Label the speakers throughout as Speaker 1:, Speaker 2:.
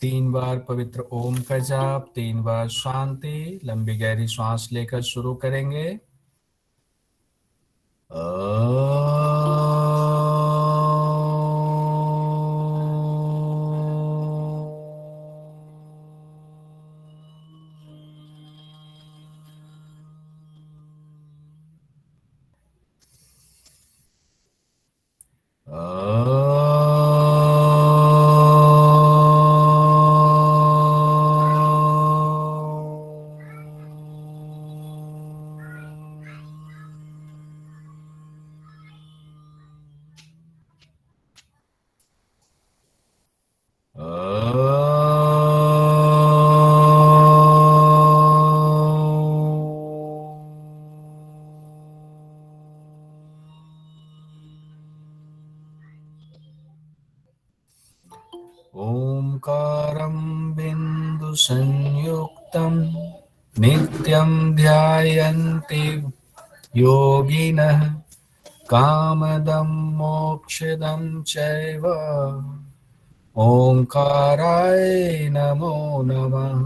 Speaker 1: 3 बार पवित्र ओम का जाप, 3 बार शांति। लंबी गहरी सांस लेकर शुरू करेंगे। ओंकारं बिंदु संयुक्तं नित्यं ध्यायन्ति योगिनः कामदं मोक्षदं चैव ओंकाराय नमो नमः।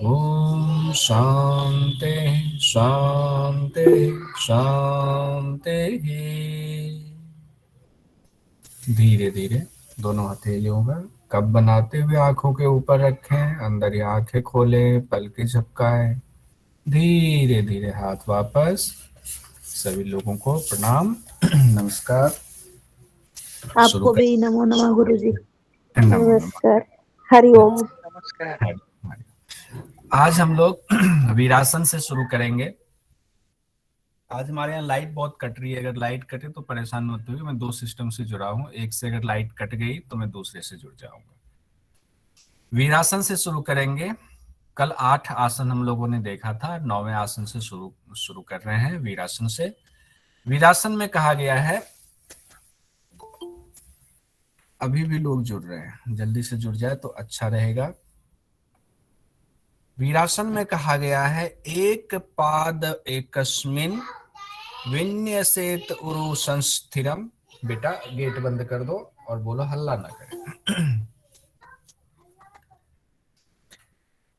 Speaker 1: ओम शांति शांति शांति। धीरे धीरे दोनों हथेलियों में कप बनाते हुए आंखों के ऊपर रखें, अंदर ही आंखें खोलें, पलकें झपकाएं। धीरे धीरे हाथ वापस। सभी लोगों को प्रणाम, नमस्कार।
Speaker 2: आपको भी नमो नमः गुरुजी।
Speaker 1: नमो नमः।
Speaker 2: नमस्कार, हरिओम।
Speaker 3: नमस्कार।
Speaker 1: आज हम लोग वीरासन से शुरू करेंगे। आज हमारे यहाँ लाइट बहुत कट रही है। अगर लाइट कटे तो परेशान मत होइए, मैं 2 सिस्टम से जुड़ा हूँ। एक से अगर लाइट कट गई तो मैं दूसरे से जुड़ जाऊंगा। वीरासन से शुरू करेंगे। कल 8 आसन हम लोगों ने देखा था, 9वें आसन से शुरू कर रहे हैं वीरासन से। वीरासन में कहा गया है, अभी भी लोग जुड़ रहे हैं, जल्दी से जुड़ जाए तो अच्छा रहेगा। वीरासन में कहा गया है, एक पाद एकस्मिन विन्यसेत उरु संस्थिरम। बेटा गेट बंद कर दो और बोलो हल्ला ना करें।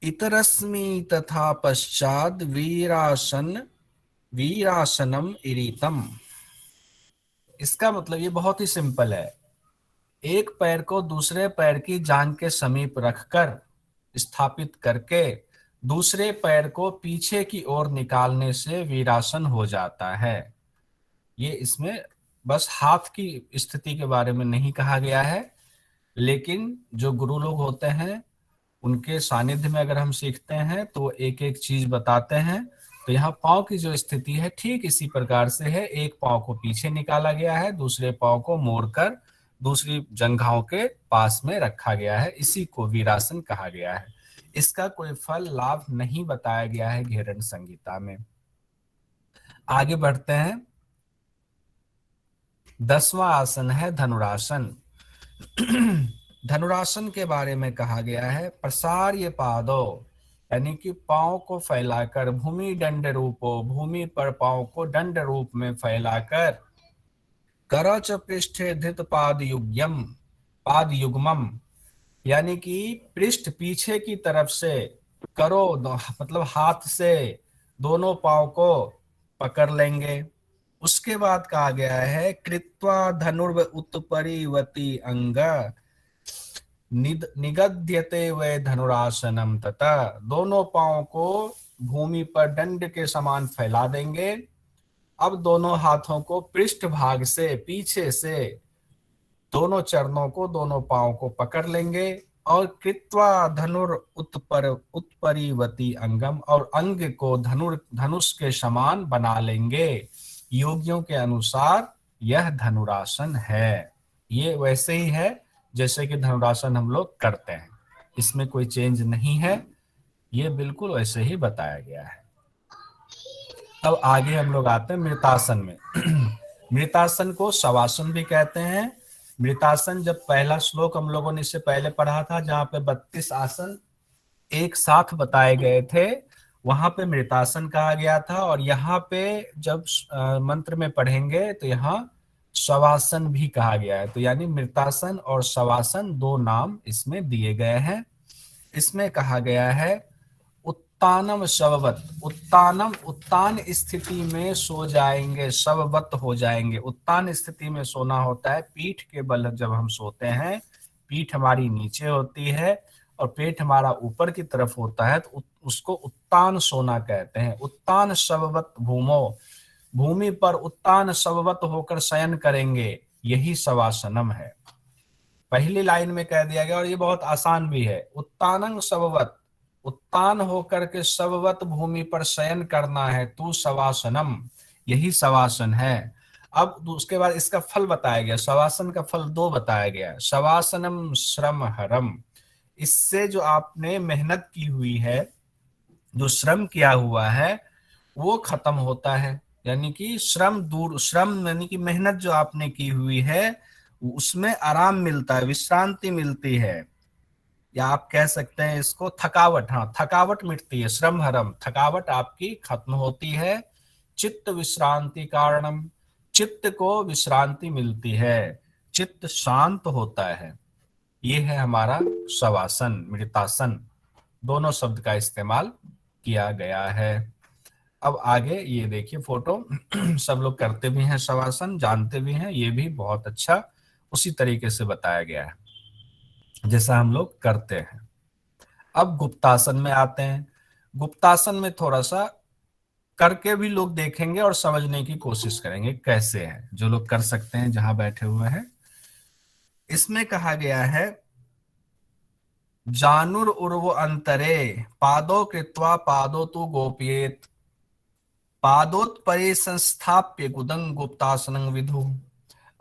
Speaker 1: इतरस्मि तथा पश्चात वीरासनम इरीतम। इसका मतलब ये बहुत ही सिंपल है। एक पैर को दूसरे पैर की जांघ के समीप रखकर स्थापित करके दूसरे पैर को पीछे की ओर निकालने से वीरासन हो जाता है। ये इसमें बस हाथ की स्थिति के बारे में नहीं कहा गया है, लेकिन जो गुरु लोग होते हैं उनके सानिध्य में अगर हम सीखते हैं तो एक एक चीज बताते हैं। तो यहाँ पांव की जो स्थिति है ठीक इसी प्रकार से है। एक पांव को पीछे निकाला गया है, दूसरे पांव को मोड़कर दूसरी जंघाओं के पास में रखा गया है। इसी को वीरासन कहा गया है। इसका कोई फल लाभ नहीं बताया गया है घेरन संहिता में। आगे बढ़ते हैं। 10वां आसन है धनुरासन। धनुरासन के बारे में कहा गया है, प्रसार्य पादो, यानी कि पांव को फैलाकर भूमि दंड रूपो, भूमि पर पांव को दंड रूप में फैलाकर करच पृष्ठे धृत पाद युग्मम, यानी कि पृष्ठ पीछे की तरफ से करो, मतलब हाथ से दोनों पांव को पकड़ लेंगे। उसके बाद कहा गया है, कृत्वा धनुर्व उत्परिवती अंग निगद्यते वे धनुरासनम, तथा दोनों पांव को भूमि पर दंड के समान फैला देंगे। अब दोनों हाथों को पृष्ठ भाग से पीछे से दोनों चरणों को, दोनों पांव को पकड़ लेंगे और कृत्वा धनुर उत्परिवती अंगम, और अंग को धनुष के समान बना लेंगे। योगियों के अनुसार यह धनुरासन है। ये वैसे ही है जैसे कि धनुरासन हम लोग करते हैं, इसमें कोई चेंज नहीं है। ये बिल्कुल वैसे ही बताया गया है। अब आगे हम लोग आते हैं मृतासन में। मृतासन को शवासन भी कहते हैं। मृतासन, जब पहला श्लोक हम लोगों ने इससे पहले पढ़ा था, जहाँ पे 32 आसन एक साथ बताए गए थे, वहां पे मृतासन कहा गया था। और यहाँ पे जब मंत्र में पढ़ेंगे तो यहाँ शवासन भी कहा गया है। तो यानी मृतासन और शवासन दो नाम इसमें दिए गए हैं। इसमें कहा गया है उत्तानम शववत, उत्तानम उत्तान स्थिति में सो जाएंगे, शववत हो जाएंगे। उत्तान स्थिति में सोना होता है पीठ के बल, जब हम सोते हैं पीठ हमारी नीचे होती है और पेट हमारा ऊपर की तरफ होता है, तो उसको उत्तान सोना कहते हैं। उत्तान शववत भूमो, भूमि पर उत्तान शववत होकर शयन करेंगे, यही शवासनम है। पहली लाइन में कह दिया गया और ये बहुत आसान भी है। उत्तानंग शववत, उत्तान होकर के शववत भूमि पर शयन करना है, तू शवासनम, यही शवासन है। अब उसके बाद इसका फल बताया गया, शवासन का फल दो बताया गया। शवासनम श्रम हरम, इससे जो आपने मेहनत की हुई है, जो श्रम किया हुआ है वो खत्म होता है। यानी कि श्रम दूर, श्रम यानी कि मेहनत जो आपने की हुई है उसमें आराम मिलता है, विश्रांति मिलती है, या आप कह सकते हैं इसको थकावट। हाँ, थकावट मिटती है, श्रम हरम, थकावट आपकी खत्म होती है। चित्त विश्रांति कारणम, चित्त को विश्रांति मिलती है, चित्त शांत होता है। ये है हमारा शवासन, मृतासन, दोनों शब्द का इस्तेमाल किया गया है। अब आगे ये देखिए फोटो सब लोग करते भी हैं शवासन, जानते भी हैं, ये भी बहुत अच्छा उसी तरीके से बताया गया है जैसा हम लोग करते हैं। अब गुप्तासन में आते हैं। गुप्तासन में थोड़ा सा करके भी लोग देखेंगे और समझने की कोशिश करेंगे कैसे है, जो लोग कर सकते हैं जहां बैठे हुए हैं। इसमें कहा गया है जानुर उर्व अंतरे पादो कृत्वा पादो तु गोपयेत, पादोत्परे संस्थाप्य गुदंग गुप्तासनं विधु।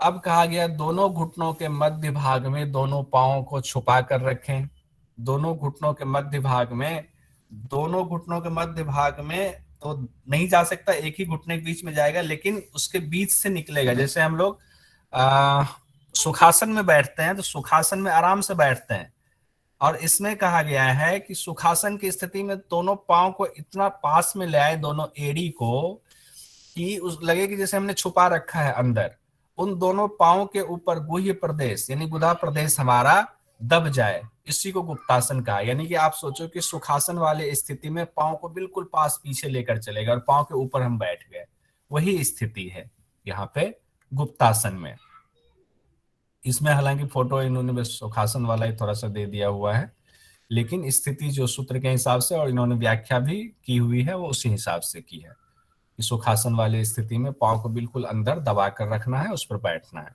Speaker 1: अब कहा गया दोनों घुटनों के मध्य भाग में दोनों पांवों को छुपा कर रखें। दोनों घुटनों के मध्य भाग में, दोनों घुटनों के मध्य भाग में तो नहीं जा सकता, एक ही घुटने के बीच में जाएगा, लेकिन उसके बीच से निकलेगा। जैसे हम लोग सुखासन में बैठते हैं तो सुखासन में आराम से बैठते हैं, और इसमें कहा गया है कि सुखासन की स्थिति में दोनों पांव को इतना पास में ले आए, दोनों एड़ी को, कि उस लगे कि जैसे हमने छुपा रखा है अंदर। उन दोनों पांव के ऊपर गुह्य प्रदेश यानी गुदा प्रदेश हमारा दब जाए, इसी को गुप्तासन कहा। यानी कि आप सोचो कि सुखासन वाले स्थिति में पांव को बिल्कुल पास पीछे लेकर चलेगा और पांव के ऊपर हम बैठ गए, वही स्थिति है यहाँ पे गुप्तासन में। इसमें हालांकि फोटो इन्होंने बस सुखासन वाला ही थोड़ा सा दे दिया हुआ है, लेकिन स्थिति जो सूत्र के हिसाब से और इन्होंने व्याख्या भी की हुई है वो उसी हिसाब से की है कि सुखासन वाली स्थिति में पांव को बिल्कुल अंदर दबा कर रखना है, उस पर बैठना है।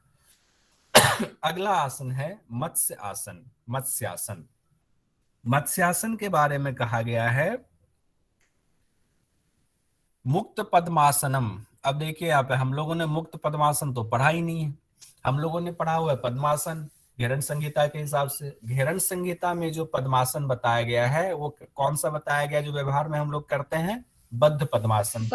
Speaker 1: अगला आसन है मत्स्य आसन, मत्स्यासन। मत्स्यासन के बारे में कहा गया है मुक्त पद्मासनम। अब देखिए यहाँ पे हम लोगों ने मुक्त पद्मासन तो पढ़ा ही नहीं है, हम लोगों ने पढ़ा हुआ है पद्मासन घेरन संहिता के हिसाब से। घेरन संहिता में जो पद्मासन बताया गया है वो कौन सा बताया गया जो व्यवहार में हम लोग करते हैं? बद्ध पद्मासन,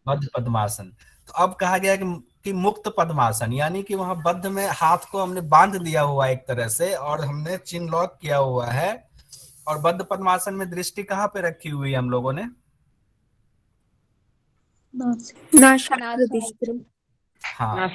Speaker 1: बद्ध पद्मासन। तो अब कहा गया कि मुक्त पद्मासन, यानी कि वहां बद्ध में हाथ को हमने बांध दिया हुआ एक तरह से और हमने चिन लॉक किया हुआ है। और बद्ध पद्मासन में दृष्टि कहाँ पे रखी हुई है हम लोगों ने? हाँ,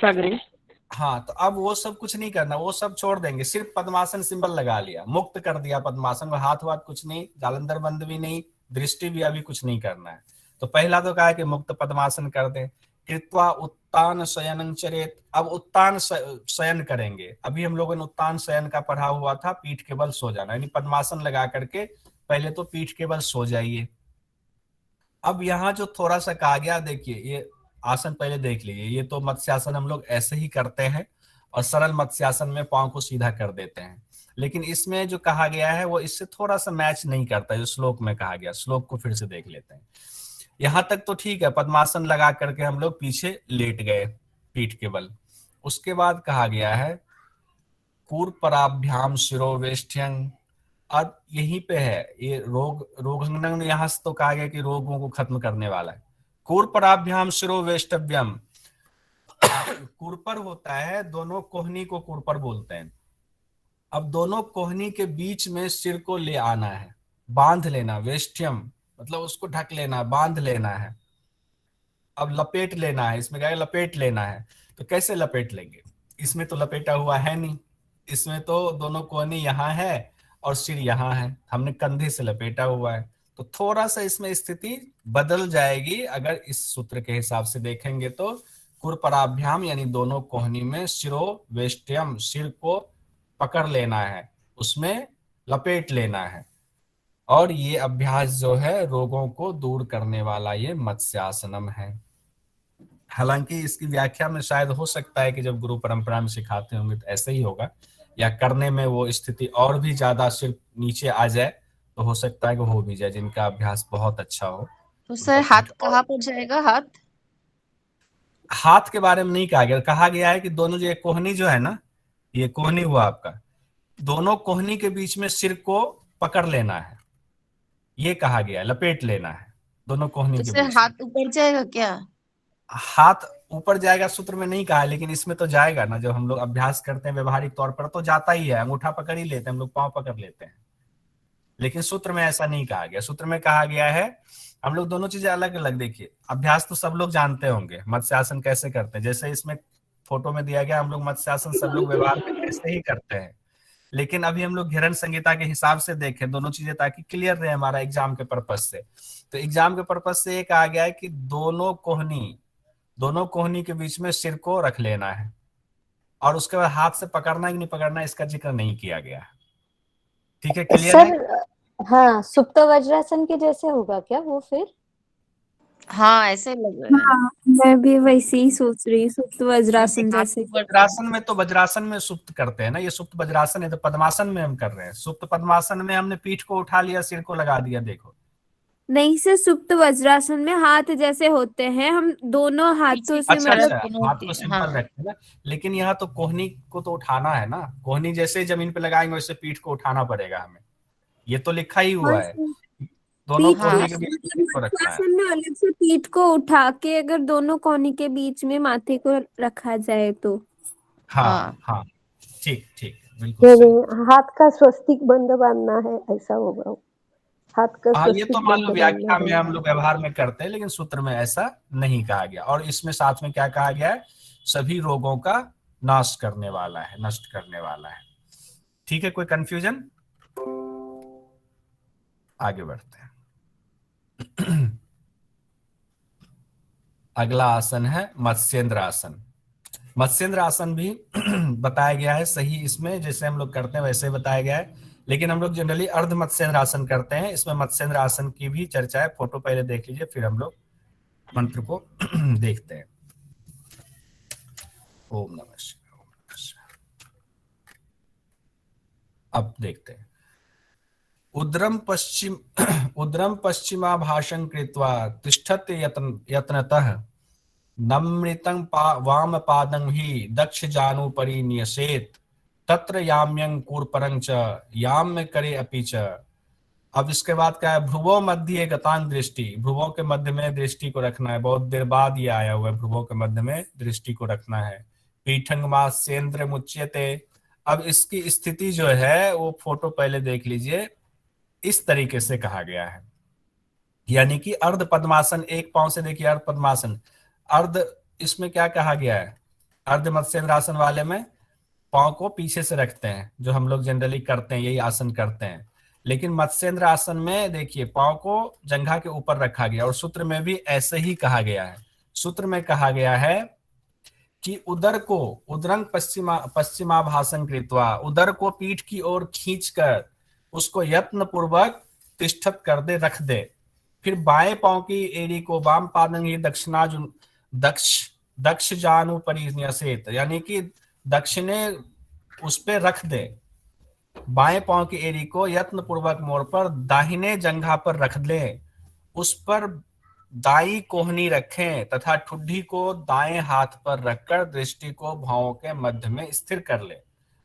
Speaker 1: हाँ, तो अब वो सब कुछ नहीं करना, वो सब छोड़ देंगे, सिर्फ पद्मासन सिंबल लगा लिया, मुक्त कर दिया पद्मासन को, हाथ वाथ कुछ नहीं, जालंधर बंद भी नहीं, दृष्टि भी अभी कुछ नहीं करना है। तो पहला तो कहा है कि मुक्त पद्मासन कर दे। कृत्वा उत्तान शयनं चरेत, अब उत्तान शयन करेंगे। अभी हम लोगों ने उत्तान शयन का पढ़ा हुआ था, पीठ के बल सो जाना, यानी पद्मासन लगा करके पहले तो पीठ के बल सो जाइए। अब यहाँ जो थोड़ा सा कहा गया, देखिए ये आसन पहले देख लीजिए, ये तो मत्स्यासन हम लोग ऐसे ही करते हैं और सरल मत्स्यासन में पांव को सीधा कर देते हैं, लेकिन इसमें जो कहा गया है वो इससे थोड़ा सा मैच नहीं करता जो श्लोक में कहा गया। श्लोक को फिर से देख लेते हैं। यहां तक तो ठीक है, पद्मासन लगा करके हम लोग पीछे लेट गए पीठ के बल। उसके बाद कहा गया है कूर्पराभ्याम शिरोवेष्ठ्यं। अब यहीं पे है ये रोगंगन, यहाँ से तो कहा गया कि रोगों को खत्म करने वाला है। कूर्पराभ्याम शिरोवेष्टव्यम, कुरपर होता है, दोनों कोहनी को कुरपर बोलते हैं। अब दोनों कोहनी के बीच में सिर को ले आना है, बांध लेना, वेष्ठ्यम मतलब उसको ढक लेना, बांध लेना है। अब लपेट लेना है, इसमें क्या है, लपेट लेना है। तो कैसे लपेट लेंगे? इसमें तो लपेटा हुआ है नहीं, इसमें तो दोनों कोहनी यहाँ है और सिर यहाँ है, हमने कंधे से लपेटा हुआ है। तो थोड़ा सा इसमें स्थिति बदल जाएगी अगर इस सूत्र के हिसाब से देखेंगे तो। कुरपराभ्याम यानी दोनों कोहनी में शिरो वेष्टियम, सिर को पकड़ लेना है, उसमें लपेट लेना है। और ये अभ्यास जो है रोगों को दूर करने वाला ये मत्स्यासनम है। हालांकि इसकी व्याख्या में शायद हो सकता है कि जब गुरु परंपरा में सिखाते होंगे तो ऐसे ही होगा, या करने में वो स्थिति और भी ज्यादा सिर्फ नीचे आ जाए तो हो सकता है कि हो भी जाए, जिनका अभ्यास बहुत अच्छा हो।
Speaker 3: तो सर हाथ कहाँ पर जाएगा?
Speaker 1: हाथ के बारे में नहीं कहा गया, कहा गया है कि दोनों जो कोहनी जो है ना, ये कोहनी हुआ आपका, दोनों कोहनी के बीच में सिर को पकड़ लेना है, ये कहा गया, लपेट लेना है दोनों कोहनी
Speaker 3: तो
Speaker 1: के
Speaker 3: सर
Speaker 1: बीच।
Speaker 3: हाथ ऊपर जाएगा क्या?
Speaker 1: हाथ ऊपर जाएगा सूत्र में नहीं कहा, लेकिन इसमें तो जाएगा ना। जब हम लोग अभ्यास करते हैं व्यवहारिक तौर पर तो जाता ही है, अंगूठा पकड़ ही लेते हैं हम लोग, पांव पकड़ लेते हैं, लेकिन सूत्र में ऐसा नहीं कहा गया। सूत्र में कहा गया है, हम लोग दोनों चीजें अलग अलग, देखिए अभ्यास तो सब लोग जानते होंगे मत्स्यासन कैसे करते हैं, जैसे इसमें फोटो में दिया गया, हम लोग मत्स्यासन सब लोग व्यवहार में ऐसे ही करते हैं। लेकिन अभी हम लोग घिरण संहिता के हिसाब से देखें दोनों चीजें, ताकि क्लियर रहे हमारा एग्जाम के पर्पज से। तो एग्जाम के पर्पज से ये कहा गया है कि दोनों कोहनी के बीच में सिर को रख लेना है, और उसके बाद हाथ से पकड़ना कि नहीं पकड़ना इसका जिक्र नहीं किया गया है। ठीक है, क्लियर है?
Speaker 2: सर हाँ, सुप्त वज्रासन के जैसे होगा क्या वो फिर?
Speaker 3: हाँ ऐसे लग रहा है।
Speaker 4: हाँ, मैं भी वैसे ही सोच रही हूँ, सुप्त वज्रासन जैसे।
Speaker 1: वज्रासन में तो वज्रासन में सुप्त करते हैं ना, ये सुप्त वज्रासन है। तो पद्मासन में हम कर रहे हैं, सुप्त पद्मासन में हमने पीठ को उठा लिया, सिर को लगा दिया, देखो।
Speaker 4: नहीं सर, सुप्त वज्रासन में हाथ जैसे होते हैं, हम दोनों हाथों से
Speaker 1: अच्छा
Speaker 4: मतलब
Speaker 1: अच्छा, हाथ को सिंपल रखते हैं ना, लेकिन यहाँ तो कोहनी को तो उठाना है ना, कोहनी जैसे जमीन पे लगाएंगे वैसे पीठ को उठाना पड़ेगा हमें, ये तो लिखा ही हुआ है, दोनों
Speaker 4: पीठ
Speaker 1: कोहनी
Speaker 4: को
Speaker 1: के बीच में
Speaker 4: मतलब
Speaker 1: पीठ को रखना है।
Speaker 4: वज्रासन में अलग से पीठ को उठा के अगर दोनों कोहनी के बीच में माथे को रखा जाए तो।
Speaker 1: हाँ हाँ, ठीक ठीक, बिल्कुल सही।
Speaker 2: हाथ का स्वस्तिक बंद बांधना है, ऐसा होगा। हाथ का
Speaker 1: हाँ, ये
Speaker 2: स्वस्तिक
Speaker 1: तो मान लो
Speaker 2: बंद
Speaker 1: व्याख्या
Speaker 2: बांधना
Speaker 1: में
Speaker 2: है।
Speaker 1: हम लोग व्यवहार में करते हैं, लेकिन सूत्र में ऐसा नहीं कहा गया। और इसमें साथ में क्या कहा गया है, सभी रोगों का नाश करने वाला है, नष्ट करने वाला है। ठीक है, कोई कंफ्यूजन? आगे बढ़ते हैं। अगला आसन है मत्स्येंद्र आसन। मत्स्येंद्र आसन भी बताया गया है सही, इसमें जैसे हम लोग करते हैं वैसे बताया गया है, लेकिन हम लोग जनरली अर्ध मत्स्येंद्र आसन करते हैं। इसमें मत्स्येंद्र आसन की भी चर्चा है, फोटो पहले देख लीजिए फिर हम लोग मंत्र को देखते हैं। ओम नमः शिवाय, ओम नमः शिवाय। अब देखते हैं। उद्रम पश्चिमाभाषं कृत्वा तिष्ठत् यत्नतः नमृतं वाम पादं हि दक्ष जानुपरि न्यसेत् तत्र याम्यं कूर्परं च याम्य करे अपि च। अब इसके बाद क्या है, भ्रुवों मध्य गतांग दृष्टि, भ्रुवों के मध्य में दृष्टि को रखना है, बहुत देर बाद ये आया हुआ है, भ्रुवों के मध्य में दृष्टि को रखना है। पीठंग मास्येन्द्र मुच्यते। अब इसकी स्थिति जो है वो फोटो पहले देख लीजिए, इस तरीके से कहा गया है, यानी कि अर्ध पद्मासन, एक पांव से देखिए अर्ध पद्मासन। अर्ध इसमें क्या कहा गया है, अर्ध मत्स्येंद्र आसन वाले में पांव को पीछे से रखते हैं, जो हम लोग जनरली करते हैं, यही आसन करते हैं। लेकिन मत्स्येंद्र आसन में देखिए पांव को जंघा के ऊपर रखा गया, और सूत्र में भी ऐसे ही कहा गया है। सूत्र में कहा गया है कि उदर को उदरंग पश्चिमाभासन कृत्वा, उदर को पीठ की ओर खींचकर उसको यत्न पूर्वक तिष्ठत कर दे, रख दे। फिर बाएं पांव की एड़ी को वाम पादंगी दक्ष जानु परिन्यसेत, यानी कि दक्षिणे उस पे रख दे। बाएं पांव की एड़ी को यत्न पूर्वक मोड़ पर दाहिने जंघा पर रख दे, उस पर दाई कोहनी रखें तथा ठुड्डी को दाएं हाथ पर रखकर दृष्टि को भावों के मध्य में स्थिर कर ले।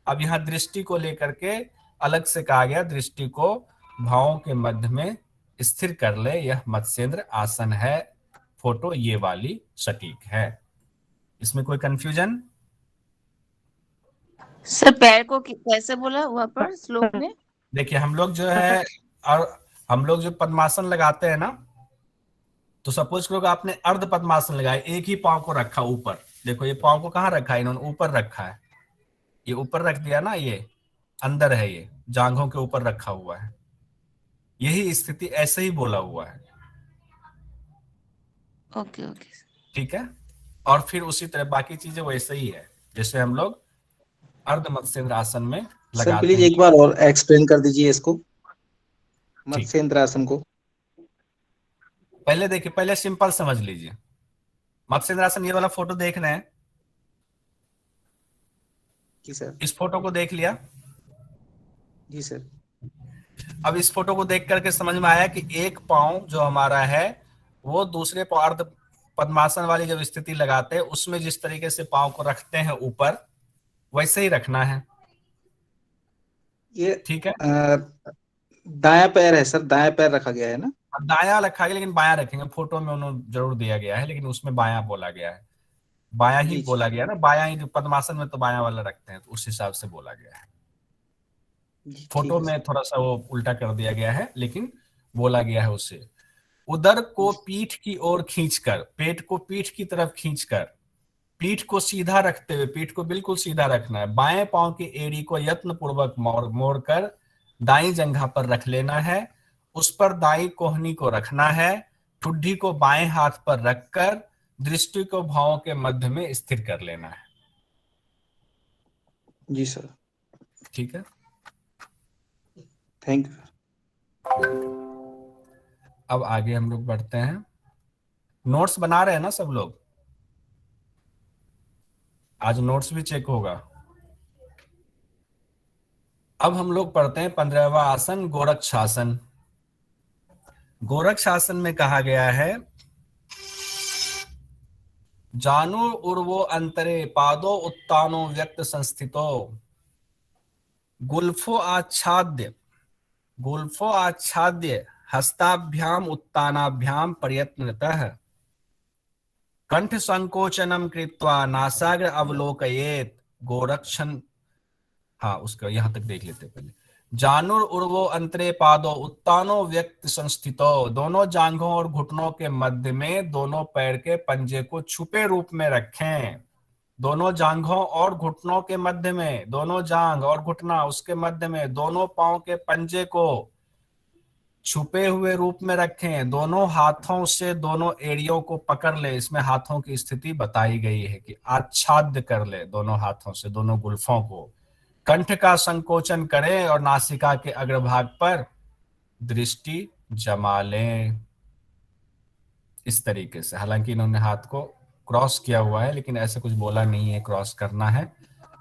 Speaker 1: अब यहाँ दृष्टि को लेकर के अलग से कहा गया, दृष्टि को भावों के मध्य में स्थिर कर ले, यह मत्स्येंद्र आसन है। फोटो ये वाली सटीक है, इसमें कोई कंफ्यूजन?
Speaker 3: सर पैर को कैसे बोला वहां पर श्लोक में?
Speaker 1: देखिए हम लोग जो है, और हम लोग जो पद्मासन लगाते हैं ना, तो सपोज करो आपने अर्ध पद्मासन लगाया, एक ही पांव को रखा ऊपर, देखो ये पाँव को कहाँ रखा है इन्होंने, ऊपर रखा है, ये ऊपर रख दिया ना, ये अंदर है, ये जांघों के ऊपर रखा हुआ है। यही स्थिति ऐसे ही बोला हुआ है,
Speaker 3: ओके ओके।
Speaker 1: ठीक है। और फिर उसी तरह बाकी चीजें वैसे ही है जैसे हम लोग अर्ध मत्स्येंद्र आसन में
Speaker 5: सर
Speaker 1: लगाते
Speaker 5: प्लीज
Speaker 1: हैं।
Speaker 5: एक बार और एक्सप्लेन कर दीजिए इसको,
Speaker 1: ठीक,
Speaker 5: मत्स्येंद्र आसन को।
Speaker 1: पहले देखिए, पहले सिंपल समझ लीजिए। मत्स्येंद्र आसन, ये वाला फोटो देख रहे हैं,
Speaker 5: जी सर।
Speaker 1: इस फोटो को देख लिया।
Speaker 5: जी सर।
Speaker 1: अब इस फोटो को देख करके समझ में आया कि एक पाँव जो हमारा है वो दूसरे पाँव अर्ध पद्मासन वाली जब स्थिति लगाते हैं उसमें जिस तरीके से पाँव को रखते हैं ऊपर, वैसे ही रखना है,
Speaker 5: ये
Speaker 1: ठीक है।
Speaker 5: दायां पैर है सर, दायां पैर रखा गया है ना?
Speaker 1: अब दायां रखा गया लेकिन बायां रखेंगे, फोटो में उन्होंने जरूर दिया गया है लेकिन उसमें बायां बोला गया है, बायां ही
Speaker 5: जी जी
Speaker 1: बोला गया ना, बायां ही, जो पद्मासन में तो बायां वाला रखते हैं तो उस हिसाब से बोला गया है।
Speaker 5: जी, ठीक
Speaker 1: फोटो
Speaker 5: है
Speaker 1: में
Speaker 5: सर।
Speaker 1: थोड़ा सा वो उल्टा कर दिया गया है लेकिन बोला गया है उसे। उदर को पीठ की ओर खींचकर, पेट को पीठ की तरफ खींचकर, पीठ को सीधा रखते हुए, पीठ को बिल्कुल सीधा रखना है, बाएं पांव की एड़ी को यत्न पूर्वक मोड़कर दाईं जंघा पर रख लेना है, उस पर दाईं कोहनी को रखना है, ठुड्डी को बाएं हाथ पर रखकर दृष्टि को भौं के मध्य में स्थिर कर लेना है,
Speaker 5: जी सर।
Speaker 1: ठीक है।
Speaker 5: Thank you.
Speaker 1: अब आगे हम लोग बढ़ते हैं। नोट्स बना रहे हैं ना सब लोग? आज नोट्स भी चेक होगा। अब हम लोग पढ़ते हैं 15वां आसन, गोरक्षासन। गोरक्षासन में कहा गया है, जानु उर्वो अंतरे पादो उत्तानो व्यक्त संस्थितो, गुल्फो आच्छाद्य हस्ताभ्याम उत्तानाभ्याम प्रयत्नतः कंठ संकोचनम कृत्वा नासाग्र अवलोकयेत गोरक्षण। हाँ, उसका यहां तक देख लेते पहले। जानुर उर्वो अंतरे पादो उत्तानो व्यक्त संस्थितो, दोनों जांघों और घुटनों के मध्य में दोनों पैर के पंजे को छुपे रूप में रखें। दोनों जांघों और घुटनों के मध्य में, दोनों जांघ और घुटना उसके मध्य में दोनों पांव के पंजे को छुपे हुए रूप में रखें। दोनों हाथों से दोनों एड़ियों को पकड़ ले, इसमें हाथों की स्थिति बताई गई है कि आच्छाद्य कर ले दोनों हाथों से दोनों गुल्फों को। कंठ का संकोचन करें और नासिका के अग्रभाग पर दृष्टि जमा लें, इस तरीके से। हालांकि इन्होंने हाथ को क्रॉस किया हुआ है लेकिन ऐसा कुछ बोला नहीं है क्रॉस करना है।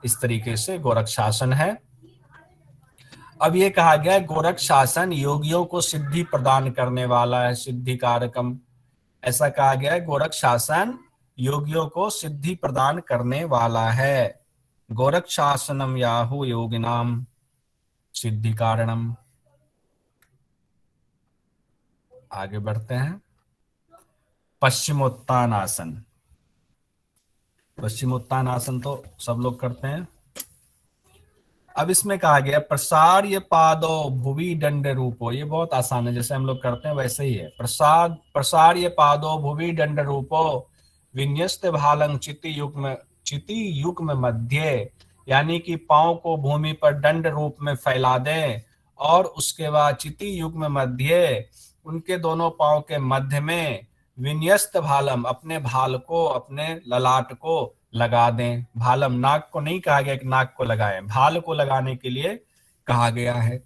Speaker 1: इस तरीके से गोरक्षासन है। अब ये कहा गया है गोरक्षासन योगियों को सिद्धि प्रदान करने वाला है, सिद्धि कारकम, ऐसा कहा गया है। गोरक्षासन योगियों को सिद्धि प्रदान करने वाला है। गोरक्षासनम याहु योगिनाम सिद्धि कारणम। आगे बढ़ते हैं। पश्चिमोत्तान आसन। पश्चिमोत्तान आसन तो सब लोग करते हैं। अब इसमें कहा गया प्रसार्य पादो भुवि दंड रूपो, ये बहुत आसान है, जैसे हम लोग करते हैं वैसे ही है। प्रसार्य पादो भुवि दंड रूपो विन्यस्त भालंग चिति युग्म मध्य, यानी कि पांव को भूमि पर दंड रूप में फैला दें और उसके बाद चिति युग्म मध्य, उनके दोनों पांव के मध्य में विन्यस्त भालम, अपने भाल को, अपने ललाट को लगा दें। भालम, नाक को नहीं कहा गया कि नाक को लगाएं, भाल को लगाने के लिए कहा गया है।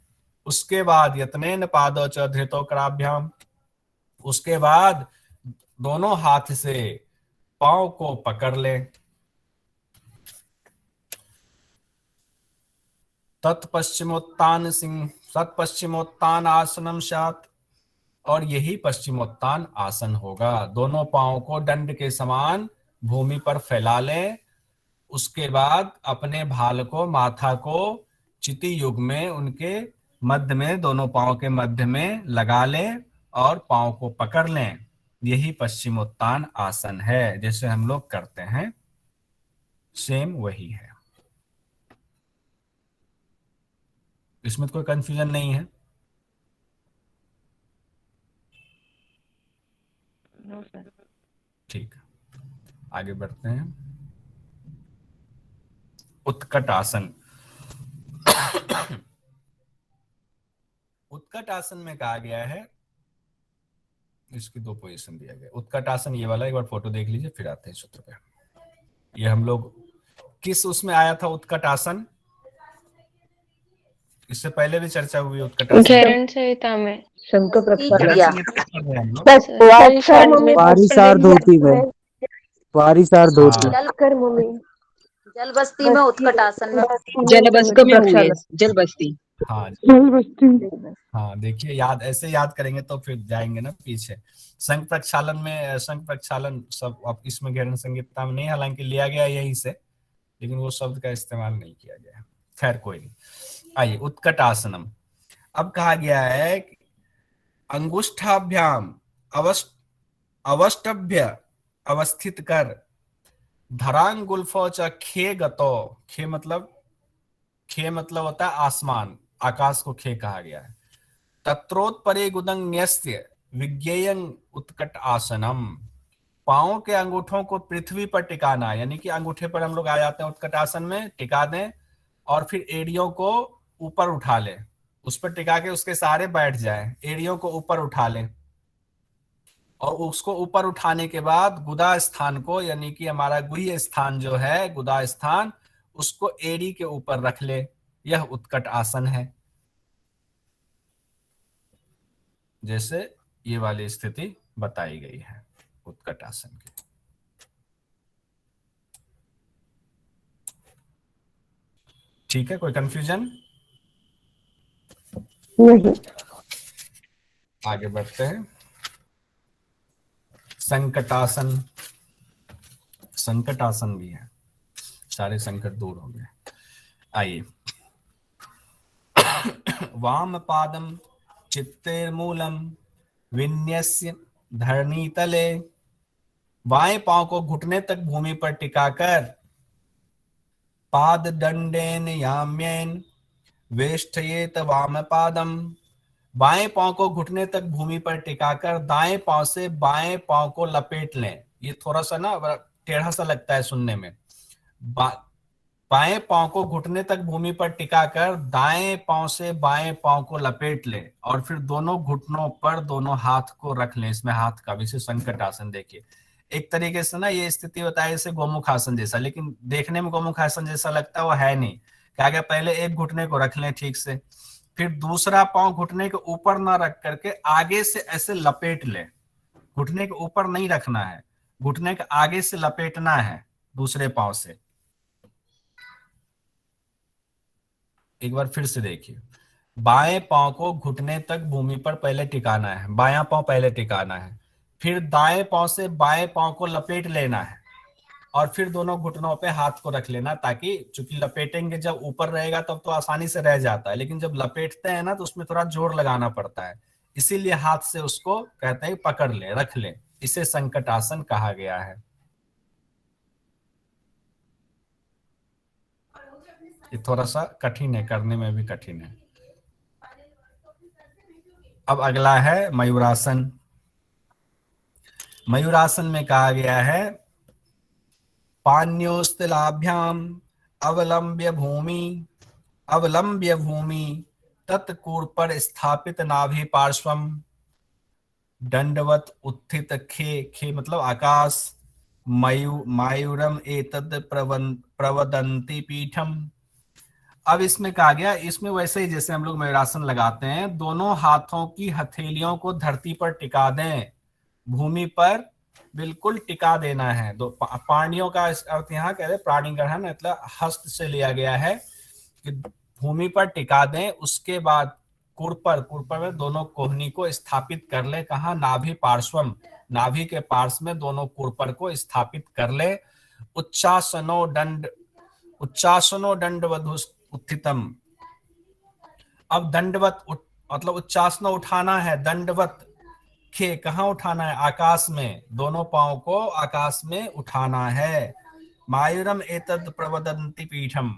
Speaker 1: उसके बाद यत्नेन पादो च धृतो कराभ्याम, उसके बाद दोनों हाथ से पांव को पकड़ लें। तत्पश्चिमोत्तान आसनम स्यात्, और यही पश्चिमोत्तान आसन होगा। दोनों पांव को दंड के समान भूमि पर फैला लें, उसके बाद अपने भाल को, माथा को चिति युग में उनके मध्य में, दोनों पांव के मध्य में लगा लें और पांव को पकड़ लें। यही पश्चिमोत्तान आसन है, जैसे हम लोग करते हैं सेम वही है। इसमें कोई कंफ्यूजन नहीं है।
Speaker 3: No sir.
Speaker 1: ठीक है, आगे बढ़ते हैं। उत्कट आसन। उत्कट आसन में कहा गया है, इसकी दो पोजीशन दिया गया। उत्कट आसन ये वाला, एक बार फोटो देख लीजिए फिर आते हैं सूत्र पे। ये हम लोग किस उसमें आया था उत्कट आसन, इससे पहले भी चर्चा हुई उत्कट आसन।
Speaker 6: घेरण संहिता में।
Speaker 2: शंकर प्रक्षालन
Speaker 1: घेरण संहिता पढ़ रहे हैं हम लोग।
Speaker 4: बस
Speaker 6: सॉरी
Speaker 4: कर्म में
Speaker 7: वारिसार धोती में, वारिसार धोती।
Speaker 1: हाँ,
Speaker 4: कर्म में
Speaker 2: जल बस्ती में उत्कट आसन में
Speaker 8: जल बस्ती में हुई है, जल बस्ती।
Speaker 1: हाँ हाँ, देखिए याद ऐसे याद करेंगे तो फिर जाएंगे ना पीछे। संघ प्रक्षालन में, संघ प्रक्षालन सब अब इसमें घेरण संहिता में नहीं, हालांकि लिया गया यहीं से, लेकिन वो शब्द का इस्तेमाल नहीं किया गया। खैर कोई नहीं। आइए उत्कट आसनम। अब कहा गया है कि अंगुष्ठाभ्याम अवष्टभ्य अवस्थित कर धरांगुल्फो च खे गतो। खे मतलब होता है आसमान, आकाश को खे कहा गया है। तत्रोत्परे गुदंग न्यस्य विज्ञेयं उत्कट आसनम। पांवों के अंगूठों को पृथ्वी पर टिकाना, यानी कि अंगूठे पर हम लोग आ जाते हैं उत्कट आसन में, टिका दें और फिर एड़ियों को ऊपर उठा लें, उस पर टिका के उसके सहारे बैठ जाए, एड़ियों को ऊपर उठा लें और उसको ऊपर उठाने के बाद गुदा स्थान को, यानी कि हमारा गुह्य स्थान जो है, गुदा स्थान, उसको एड़ी के ऊपर रख ले। यह उत्कट आसन है। जैसे ये वाली स्थिति बताई गई है उत्कट आसन की। ठीक है, कोई कंफ्यूजन?
Speaker 4: नहीं।
Speaker 1: आगे बढ़ते हैं। संकटासन। संकटासन भी है, सारे संकट दूर हो गए। आइए। वाम पादम चित्तेर्मूलम विन्यस्य धरणी तले। बाएं पांव को घुटने तक भूमि पर टिकाकर पाद दंडेन याम्येन वेष्टयेत वाम पादम। बाएं पांव को घुटने तक भूमि पर टिकाकर दाएं पांव से बाएं पांव को लपेट लें। ये थोड़ा सा ना टेढ़ा सा लगता है सुनने में। बाएं पांव को घुटने तक भूमि पर टिकाकर दाएं पांव से बाएं पांव को लपेट लें और फिर दोनों घुटनों पर दोनों हाथ को रख लें। इसमें हाथ का भी संकट आसन। देखिए एक तरीके से ना ये स्थिति बताए इसे गोमुख आसन जैसा, लेकिन देखने में गोमुख आसन जैसा लगता है, वो है नहीं। क्या गया, पहले एक घुटने को रख लें ठीक से, फिर दूसरा पांव घुटने के ऊपर ना रख करके आगे से ऐसे लपेट लें। घुटने के ऊपर नहीं रखना है, घुटने के आगे से लपेटना है दूसरे पांव से। एक बार फिर से देखिए, बाएं पांव को घुटने तक भूमि पर पहले टिकाना है, बायां पांव पहले टिकाना है, फिर दाएं पांव से बाएं पांव को लपेट लेना है और फिर दोनों घुटनों पे हाथ को रख लेना, ताकि चूंकि लपेटेंगे जब ऊपर रहेगा तब तो आसानी से रह जाता है, लेकिन जब लपेटते हैं ना तो उसमें थोड़ा जोर लगाना पड़ता है, इसीलिए हाथ से उसको कहते हैं पकड़ ले, रख ले। इसे संकट आसन कहा गया है। ये थोड़ा सा कठिन है, करने में भी कठिन है। अब अगला है मयूरासन। मयूरासन में कहा गया है पाण्योस्तिलाभ्याम अवलंब्य भूमि तत्कूर्पर स्थापित नाभि पार्श्वम दंडवत उत्थित खे मतलब आकाश मायूरम एतद प्रवदंती पीठम। अब इसमें कहा गया, इसमें वैसे ही जैसे हम लोग मयूरासन लगाते हैं, दोनों हाथों की हथेलियों को धरती पर टिका दें, भूमि पर बिल्कुल टिका देना है। दो पाणियों का अर्थ यहाँ कह रहे प्राणीग्रहण, मतलब हस्त से लिया गया है कि भूमि पर टिका दें। उसके बाद कुरपर में दोनों कोहनी को स्थापित कर ले। कहा, नाभि पार्श्वम, नाभि के पार्श्व में दोनों कुरपर को स्थापित कर ले। उच्चासनो दंडवधु उत्थितम। अब दंडवत मतलब उच्चासनो उठाना है, दंडवत खे कहाँ उठाना है, आकाश में, दोनों पांव को आकाश में उठाना है। मायूरम एतद प्रवदंती पीठम,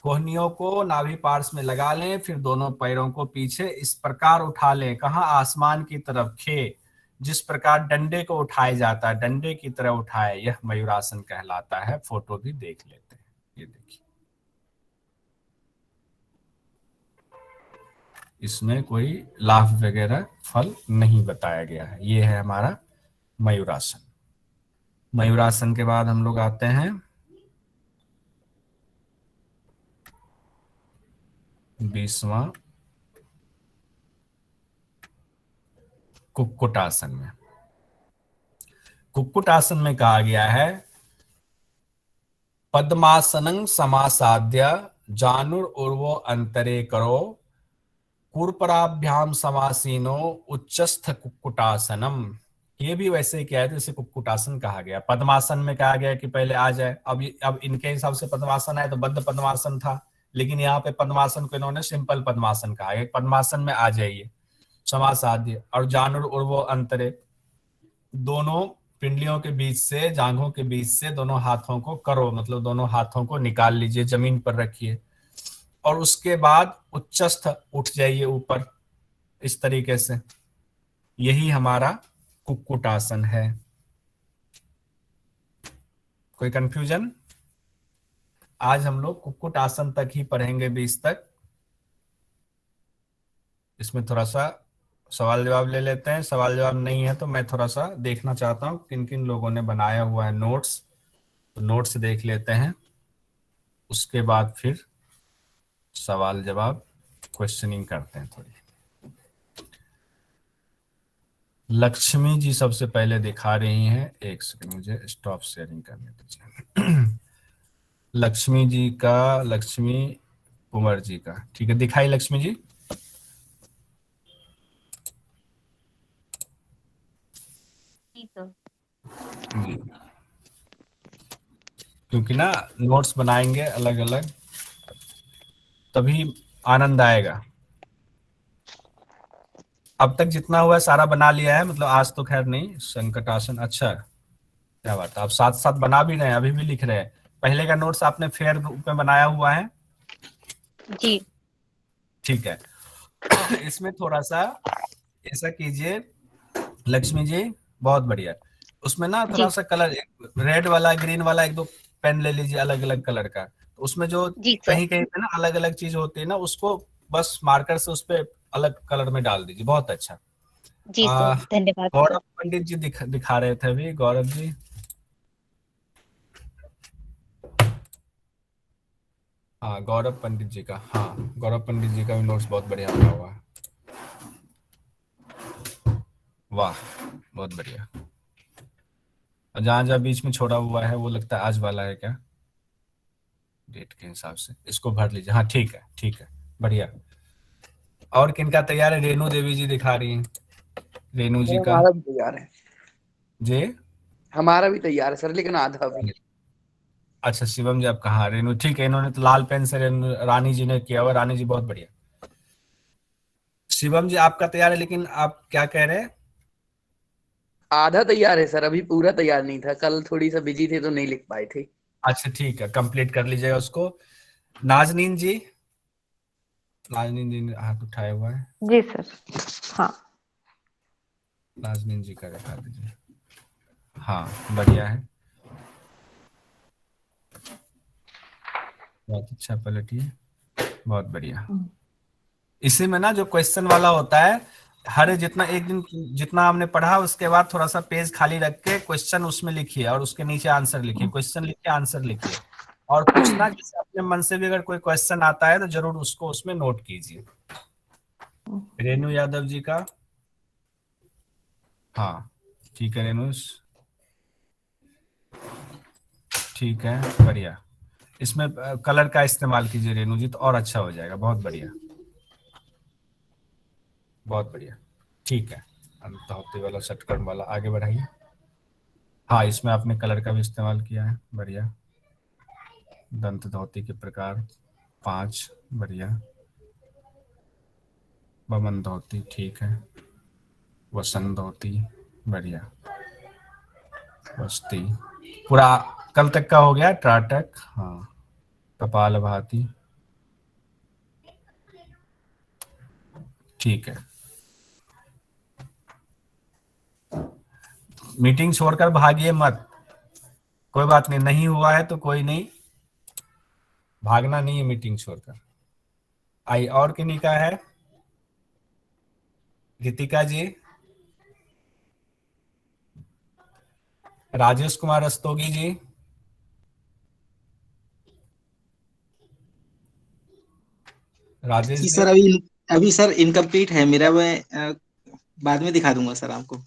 Speaker 1: कोहनियों को नाभि पार्श्व में लगा लें, फिर दोनों पैरों को पीछे इस प्रकार उठा लें। कहाँ, आसमान की तरफ, खे जिस प्रकार डंडे को उठाया जाता है, डंडे की तरह उठाए, यह मयूरासन कहलाता है। फोटो भी देख लेते हैं, ये देखिए। इसमें कोई लाभ वगैरह फल नहीं बताया गया है। ये है हमारा मयूरासन। मयूरासन के बाद हम लोग आते हैं 20वां कुक्कुटासन में। कुक्कुटासन में कहा गया है पद्मासनं समासाद्य जानुर उर्वो अंतरे करो कुरपराभ्याम समासीनो उच्चस्थ कुक्कुटासनम। ये भी वैसे क्या है जैसे कुक्कुटासन कहा गया। पद्मासन में कहा गया कि पहले आ जाए, अब इनके हिसाब से पद्मासन है तो बद्ध पद्मासन था, लेकिन यहाँ पे पद्मासन को इन्होंने सिंपल पद्मासन कहा है। पद्मासन में आ जाइए समासाध्य। और जानुर उर्वो अंतरे, दोनों पिंडलियों के बीच से, जांघों के बीच से दोनों हाथों को करो, मतलब दोनों हाथों को निकाल लीजिए, जमीन पर रखिए और उसके बाद उच्चस्थ उठ जाइए ऊपर, इस तरीके से। यही हमारा कुक्कुटासन है। कोई कंफ्यूजन? आज हम लोग कुक्कुटासन तक ही पढ़ेंगे, 20 तक। इसमें थोड़ा सा सवाल जवाब ले लेते हैं। सवाल जवाब नहीं है तो मैं थोड़ा सा देखना चाहता हूँ किन किन लोगों ने बनाया हुआ है नोट्स, तो नोट्स देख लेते हैं, उसके बाद फिर सवाल जवाब क्वेश्चनिंग करते हैं थोड़ी। लक्ष्मी जी सबसे पहले दिखा रही हैं, एक सेकंड मुझे स्टॉप शेयरिंग करने दीजिए। लक्ष्मी जी का, लक्ष्मी कुंवर जी का, ठीक है, दिखाई लक्ष्मी जी। क्योंकि ना नोट्स बनाएंगे अलग अलग तभी आनंद आएगा। अब तक जितना हुआ सारा बना लिया है, मतलब आज तो खैर नहीं। संकटासन, अच्छा क्या बात है, आप साथ साथ बना भी रहे हैं, अभी भी लिख रहे हैं। पहले का नोट्स आपने फेयर ग्रुप में बनाया हुआ है?
Speaker 3: जी
Speaker 1: ठीक है। इसमें थोड़ा सा ऐसा कीजिए लक्ष्मी जी, बहुत बढ़िया। उसमें ना थोड़ा सा कलर, रेड वाला, ग्रीन वाला, एक दो पेन ले लीजिए अलग अलग कलर का। तो उसमें जो कहीं कहीं पे ना अलग अलग चीज होती है ना, उसको बस मार्कर से उस पर अलग कलर में डाल दीजिए। बहुत अच्छा
Speaker 3: जी सर, धन्यवाद सर।
Speaker 1: गौरव पंडित जी दिखा रहे थे अभी, गौरव जी। हाँ गौरव पंडित जी का, हाँ गौरव पंडित जी का भी नोट्स बहुत बढ़िया बना हुआ है। वाह बहुत बढ़िया। जहां जहां बीच में छोड़ा हुआ है वो लगता है आज वाला है क्या, डेट के हिसाब से इसको भर लीजिए। हाँ ठीक है, ठीक है, बढ़िया। और किनका तैयार है? रेणु देवी जी दिखा रही हैं, रेणु जी का।
Speaker 5: हमारा भी तैयार है।
Speaker 1: जी
Speaker 5: हमारा भी तैयार है सर, लेकिन आधा भी।
Speaker 1: अच्छा शिवम जी आप कहा? रेणु, ठीक है, इन्होंने तो लाल पेन से रानी जी ने किया हुआ। रानी जी बहुत बढ़िया। शिवम जी आपका तैयार है, लेकिन आप क्या कह रहे हैं?
Speaker 5: आधा तैयार है सर, अभी पूरा तैयार नहीं था, कल थोड़ी सा बिजी थे तो नहीं लिख पाए थे।
Speaker 1: अच्छा ठीक है, कंप्लीट कर लीजिएगा उसको। नाजनीन जी, नाजनीन जी ने हाथ उठाया हुआ है।
Speaker 6: जी सर। हाँ
Speaker 1: नाजनीन जी का दिखा दीजिए। हाँ बढ़िया है, बहुत अच्छा, पलटिए, बहुत बढ़िया। इसी में ना जो क्वेश्चन वाला होता है, हर जितना एक दिन जितना हमने पढ़ा उसके बाद थोड़ा सा पेज खाली रख के क्वेश्चन उसमें लिखिए और उसके नीचे आंसर लिखिए। क्वेश्चन लिखिए, आंसर लिखिए। और कुछ ना, जैसे अपने मन से भी अगर कोई क्वेश्चन आता है तो जरूर उसको उसमें नोट कीजिए। रेणु यादव जी का, हाँ ठीक है रेणु, ठीक है, बढ़िया। इसमें कलर का इस्तेमाल कीजिए रेणु जी, तो और अच्छा हो जाएगा। बहुत बढ़िया, बहुत बढ़िया, ठीक है। अंतहोती वाला, षटकर्म वाला आगे बढ़ाइए। हाँ इसमें आपने कलर का भी इस्तेमाल किया है, बढ़िया। दंत धोती के प्रकार 5, बढ़िया। बमन धोती, ठीक है। वसन धोती, बढ़िया। वस्ती, पूरा कल तक का हो गया। त्राटक, हाँ। कपाल भाती, ठीक है। मीटिंग छोड़कर भागिए मत, कोई बात नहीं, नहीं हुआ है तो कोई नहीं, भागना नहीं है मीटिंग छोड़कर। आई और किन्हीं का है? गीतिका जी, राजेश कुमार रस्तोगी जी, राजेश
Speaker 6: जी
Speaker 1: जी।
Speaker 6: सर, अभी अभी सर इनकम्प्लीट है मेरा। मैं बाद में दिखा दूंगा सर आपको।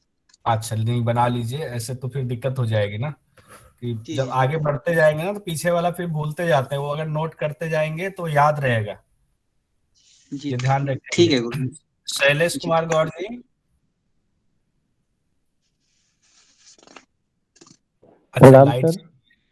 Speaker 1: अच्छा, लिंक बना लीजिए, ऐसे तो फिर दिक्कत हो जाएगी ना, कि
Speaker 6: जी
Speaker 1: जब
Speaker 6: जी
Speaker 1: आगे बढ़ते जाएंगे ना तो पीछे वाला फिर भूलते जाते हैं, वो अगर नोट करते जाएंगे तो याद रहेगा,
Speaker 6: जी।
Speaker 1: ये ध्यान
Speaker 6: ठीक
Speaker 1: रखेंगे।
Speaker 6: है गुरु
Speaker 1: शैलेश
Speaker 6: जी।
Speaker 1: कुमार गौड़ जी। अच्छा,
Speaker 7: प्रणाम
Speaker 1: light,
Speaker 7: sir.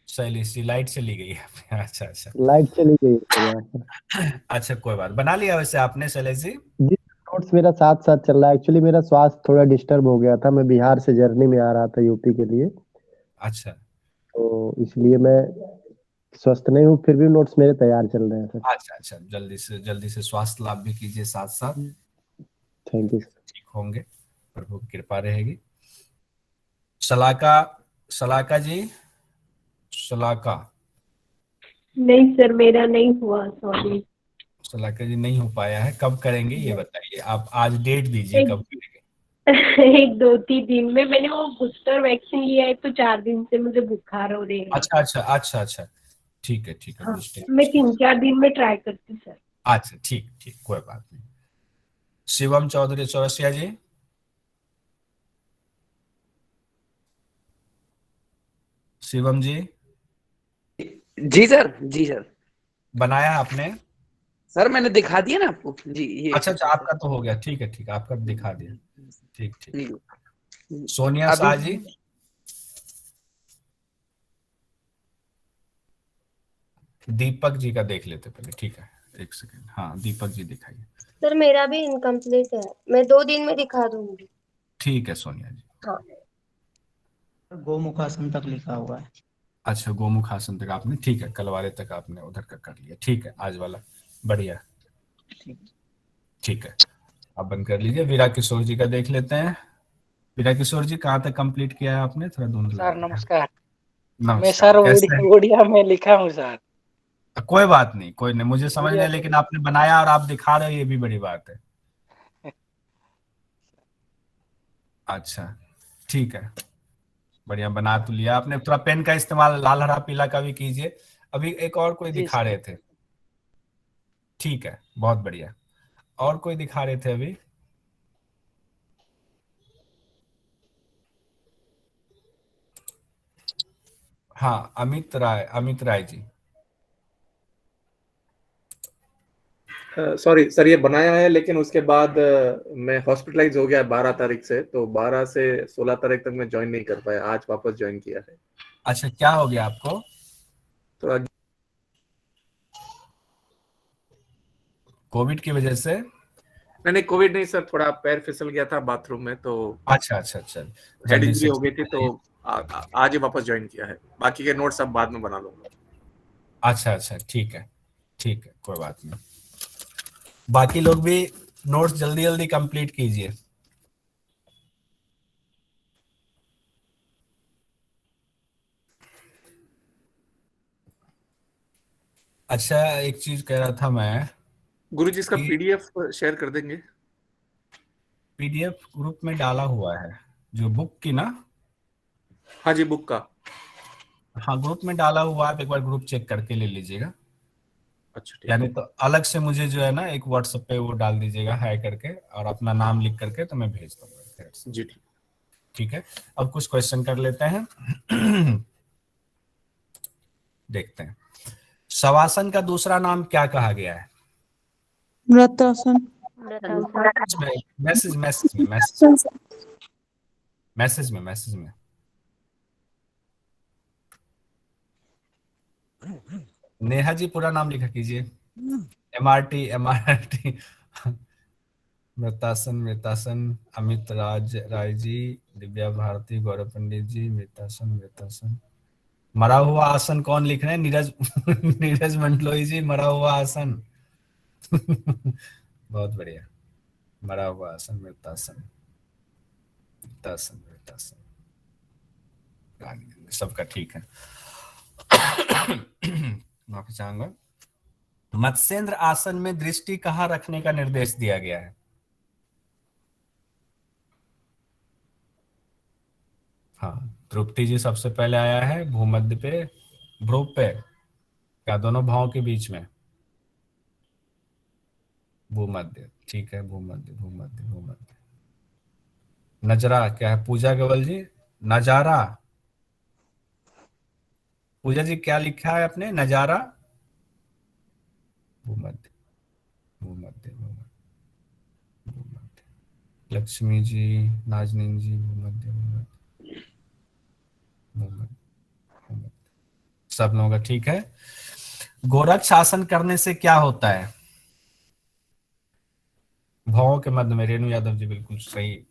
Speaker 1: Shailesh ji light चली गई है। अच्छा अच्छा।
Speaker 7: लाइट चली गई है सर यहाँ पर।
Speaker 1: अच्छा कोई बात, बना लिया वैसे आपने शैलेश जी?
Speaker 7: जी, नोट्स मेरा साथ साथ चल रहा है। एक्चुअली मेरा स्वास्थ्य थोड़ा डिस्टर्ब हो गया था, मैं बिहार से जर्नी में आ रहा था यूपी के लिए,
Speaker 1: अच्छा
Speaker 7: तो इसलिए मैं स्वस्थ नहीं हूँ, फिर भी नोट्स मेरे तैयार चल रहे हैं सर।
Speaker 1: अच्छा अच्छा, जल्दी से स्वास्थ्य लाभ भी कीजिए साथ साथ,
Speaker 7: थैंक यू।
Speaker 1: ठीक होंगे, प्रभु की कृपा रहेगी। शलाका, शलाका जी, शलाका,
Speaker 4: नहीं सर, मेरा नहीं हुआ, सॉरी।
Speaker 1: शलाका जी नहीं हो पाया है, कब करेंगे ये बताइए, आप आज डेट दीजिए
Speaker 4: एक
Speaker 1: कब करेंगे।
Speaker 4: एक 2-3 दिन में। मैंने वो बूस्टर वैक्सीन लिया है, तो 4 दिन से मुझे बुखार हो रही है।
Speaker 1: अच्छा अच्छा अच्छा अच्छा, ठीक है,
Speaker 4: हाँ,
Speaker 1: बूस्टर।
Speaker 4: मैं 3-4 दिन में ट्राई करती सर।
Speaker 1: अच्छा ठीक ठीक, कोई बात नहीं। शिवम चौधरी चौरसिया जी, शिवम जी,
Speaker 5: जी सर, जी सर।
Speaker 1: बनाया आपने?
Speaker 5: सर मैंने दिखा दिया ना आपको जी, ये
Speaker 1: अच्छा अच्छा,
Speaker 5: है सर।
Speaker 1: आपका तो हो गया, ठीक है, आपका दिखा दिया, ठीक ठीक।
Speaker 5: जी।
Speaker 1: सोनिया
Speaker 5: अभी
Speaker 1: शाह जी, दीपक जी का देख लेते पहले, ठीक है, एक सेकंड, हाँ दीपक जी दिखाइए।
Speaker 9: सर मेरा भी इनकम्प्लीट है, मैं 2 दिन में दिखा दूंगी।
Speaker 1: ठीक है सोनिया जी।
Speaker 9: हाँ।
Speaker 6: गोमुखासन तक लिखा हुआ है।
Speaker 1: अच्छा, गोमुख आसन तक आपने, ठीक है, कल वाले तक आपने उधर का कर लिया, ठीक है, आज वाला बढ़िया, ठीक है। आप बंद कर लीजिए। वीरा किशोर जी का देख लेते हैं। वीरा किशोर जी कहाँ तक कंप्लीट किया है आपने? थोड़ा धुंधला
Speaker 10: सर
Speaker 1: है।
Speaker 10: नमस्कार। मैं
Speaker 1: नमस्कार,
Speaker 10: सर
Speaker 1: कैसे हैं?
Speaker 10: उड़िया में लिखा हूँ सर।
Speaker 1: कोई बात नहीं, कोई नहीं, मुझे समझ
Speaker 10: उड़िया
Speaker 1: नहीं,
Speaker 10: से
Speaker 1: लेकिन आपने बनाया और आप दिखा रहे हो, ये भी बड़ी बात है। अच्छा ठीक है, बढ़िया, बना तो लिया आपने। थोड़ा पेन का इस्तेमाल लाल हरा पीला का भी कीजिए। अभी एक और कोई
Speaker 10: जी
Speaker 1: दिखा
Speaker 10: सर।
Speaker 1: रहे थे, ठीक है, बहुत बढ़िया। और कोई दिखा रहे थे अभी? हाँ, अमित राय जी।
Speaker 11: सॉरी सर, ये बनाया है लेकिन उसके बाद मैं हॉस्पिटलाइज हो गया 12 तारीख से, तो 12 से 16 तारीख तक मैं ज्वाइन नहीं कर पाया, आज वापस ज्वाइन किया है।
Speaker 1: अच्छा, क्या हो गया आपको?
Speaker 11: थोड़ा
Speaker 1: कोविड की वजह से?
Speaker 11: नहीं, कोविड नहीं सर, थोड़ा पैर फिसल गया था बाथरूम में, तो
Speaker 1: अच्छा अच्छा अच्छा,
Speaker 11: हेड
Speaker 1: जल्दी
Speaker 11: इंजरी
Speaker 1: से
Speaker 11: हो गई
Speaker 1: ठीक
Speaker 11: थी,
Speaker 1: हो
Speaker 11: तो
Speaker 1: जाइए।
Speaker 11: आज ही वापस ज्वाइन किया है। बाकी के नोट्स सब बाद में बना लूंगा।
Speaker 1: अच्छा अच्छा, ठीक है, कोई बात नहीं। बाकी लोग भी नोट्स जल्दी जल्दी कंप्लीट कीजिए। अच्छा, एक चीज कह रहा था मैं
Speaker 11: गुरु जी, इसका
Speaker 1: कि
Speaker 11: पीडीएफ शेयर कर देंगे?
Speaker 1: पीडीएफ ग्रुप में डाला हुआ है, जो बुक की ना?
Speaker 11: हाँ जी, बुक का।
Speaker 1: हाँ, ग्रुप में डाला हुआ है, आप एक बार ग्रुप चेक करके ले लीजिएगा।
Speaker 11: अच्छा ठीक
Speaker 1: यानी तो अलग से मुझे जो है ना, एक व्हाट्सएप पे वो डाल दीजिएगा हाय करके, और अपना नाम लिख करके, तो मैं भेज दूंगा।
Speaker 11: है जी, ठीक।
Speaker 1: ठीक है, अब कुछ क्वेश्चन कर लेते हैं। देखते हैं, शवासन का दूसरा नाम क्या कहा गया है?
Speaker 2: व्रतासन।
Speaker 1: मैसेज में नेहा जी पूरा नाम लिखा कीजिए। एमआरटी मृतासन, अमित राय जी, दिव्या भारती, गौरव पंडित जी, मृतासन। मरा हुआ आसन कौन लिख रहे हैं? नीरज नीरज मंडलोई जी, मरा हुआ आसन। बहुत बढ़िया, मरा हुआ आसन, मृतासन, सबका ठीक है। माफी चाहूंगा। मत्स्येंद्र आसन में दृष्टि कहाँ रखने का निर्देश दिया गया है? हाँ, तृप्ति जी सबसे पहले आया है भूमध्य पे, भ्रुव पे, क्या दोनों भावों के बीच में? भूमध्य, ठीक है, भूमध्य भूमध्य भूमध्य। नजरा क्या है पूजा केवल जी? नजारा, पूजा जी क्या लिखा है आपने? नजारा, भूमध्य भूमध्य भूमध्य भूमध्य। लक्ष्मी जी, नाजनीन जी, भूमध्य भूमध्य भूमध्य भूमध्य। सब लोगों का ठीक है। गोरख शासन करने से क्या होता है? भावों के मध्य में, रेणु यादव जी बिल्कुल सही,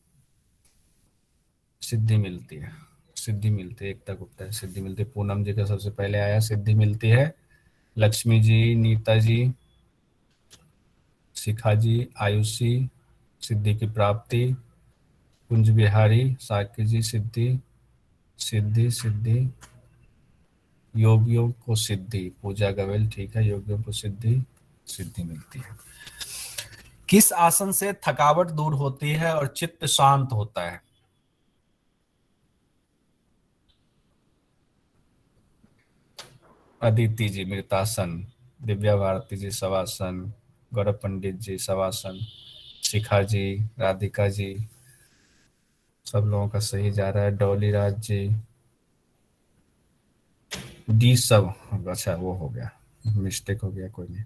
Speaker 1: सिद्धि मिलती है, सिद्धि मिलती है, एकता गुप्ता है, सिद्धि मिलती है। पूनम जी का सबसे पहले आया, सिद्धि मिलती है। लक्ष्मी जी, नीता जी, शिखा जी, आयुषी, सिद्धि की प्राप्ति। कुंज बिहारी, साक्य जी, सिद्धि सिद्धि सिद्धि। योगियों को सिद्धि, पूजा गवेल, ठीक है, योगियों को सिद्धि सिद्धि मिलती है। किस आसन से थकावट दूर होती है और चित्त शांत होता है? अदिति जी मृतासन, दिव्या भारती जी शवासन, गौरव पंडित जी शवासन, शिखा जी, राधिका जी, सब लोगों का सही जा रहा है। डॉली राज जी, डी सब, अच्छा वो हो गया, मिस्टेक हो गया, कोई नहीं।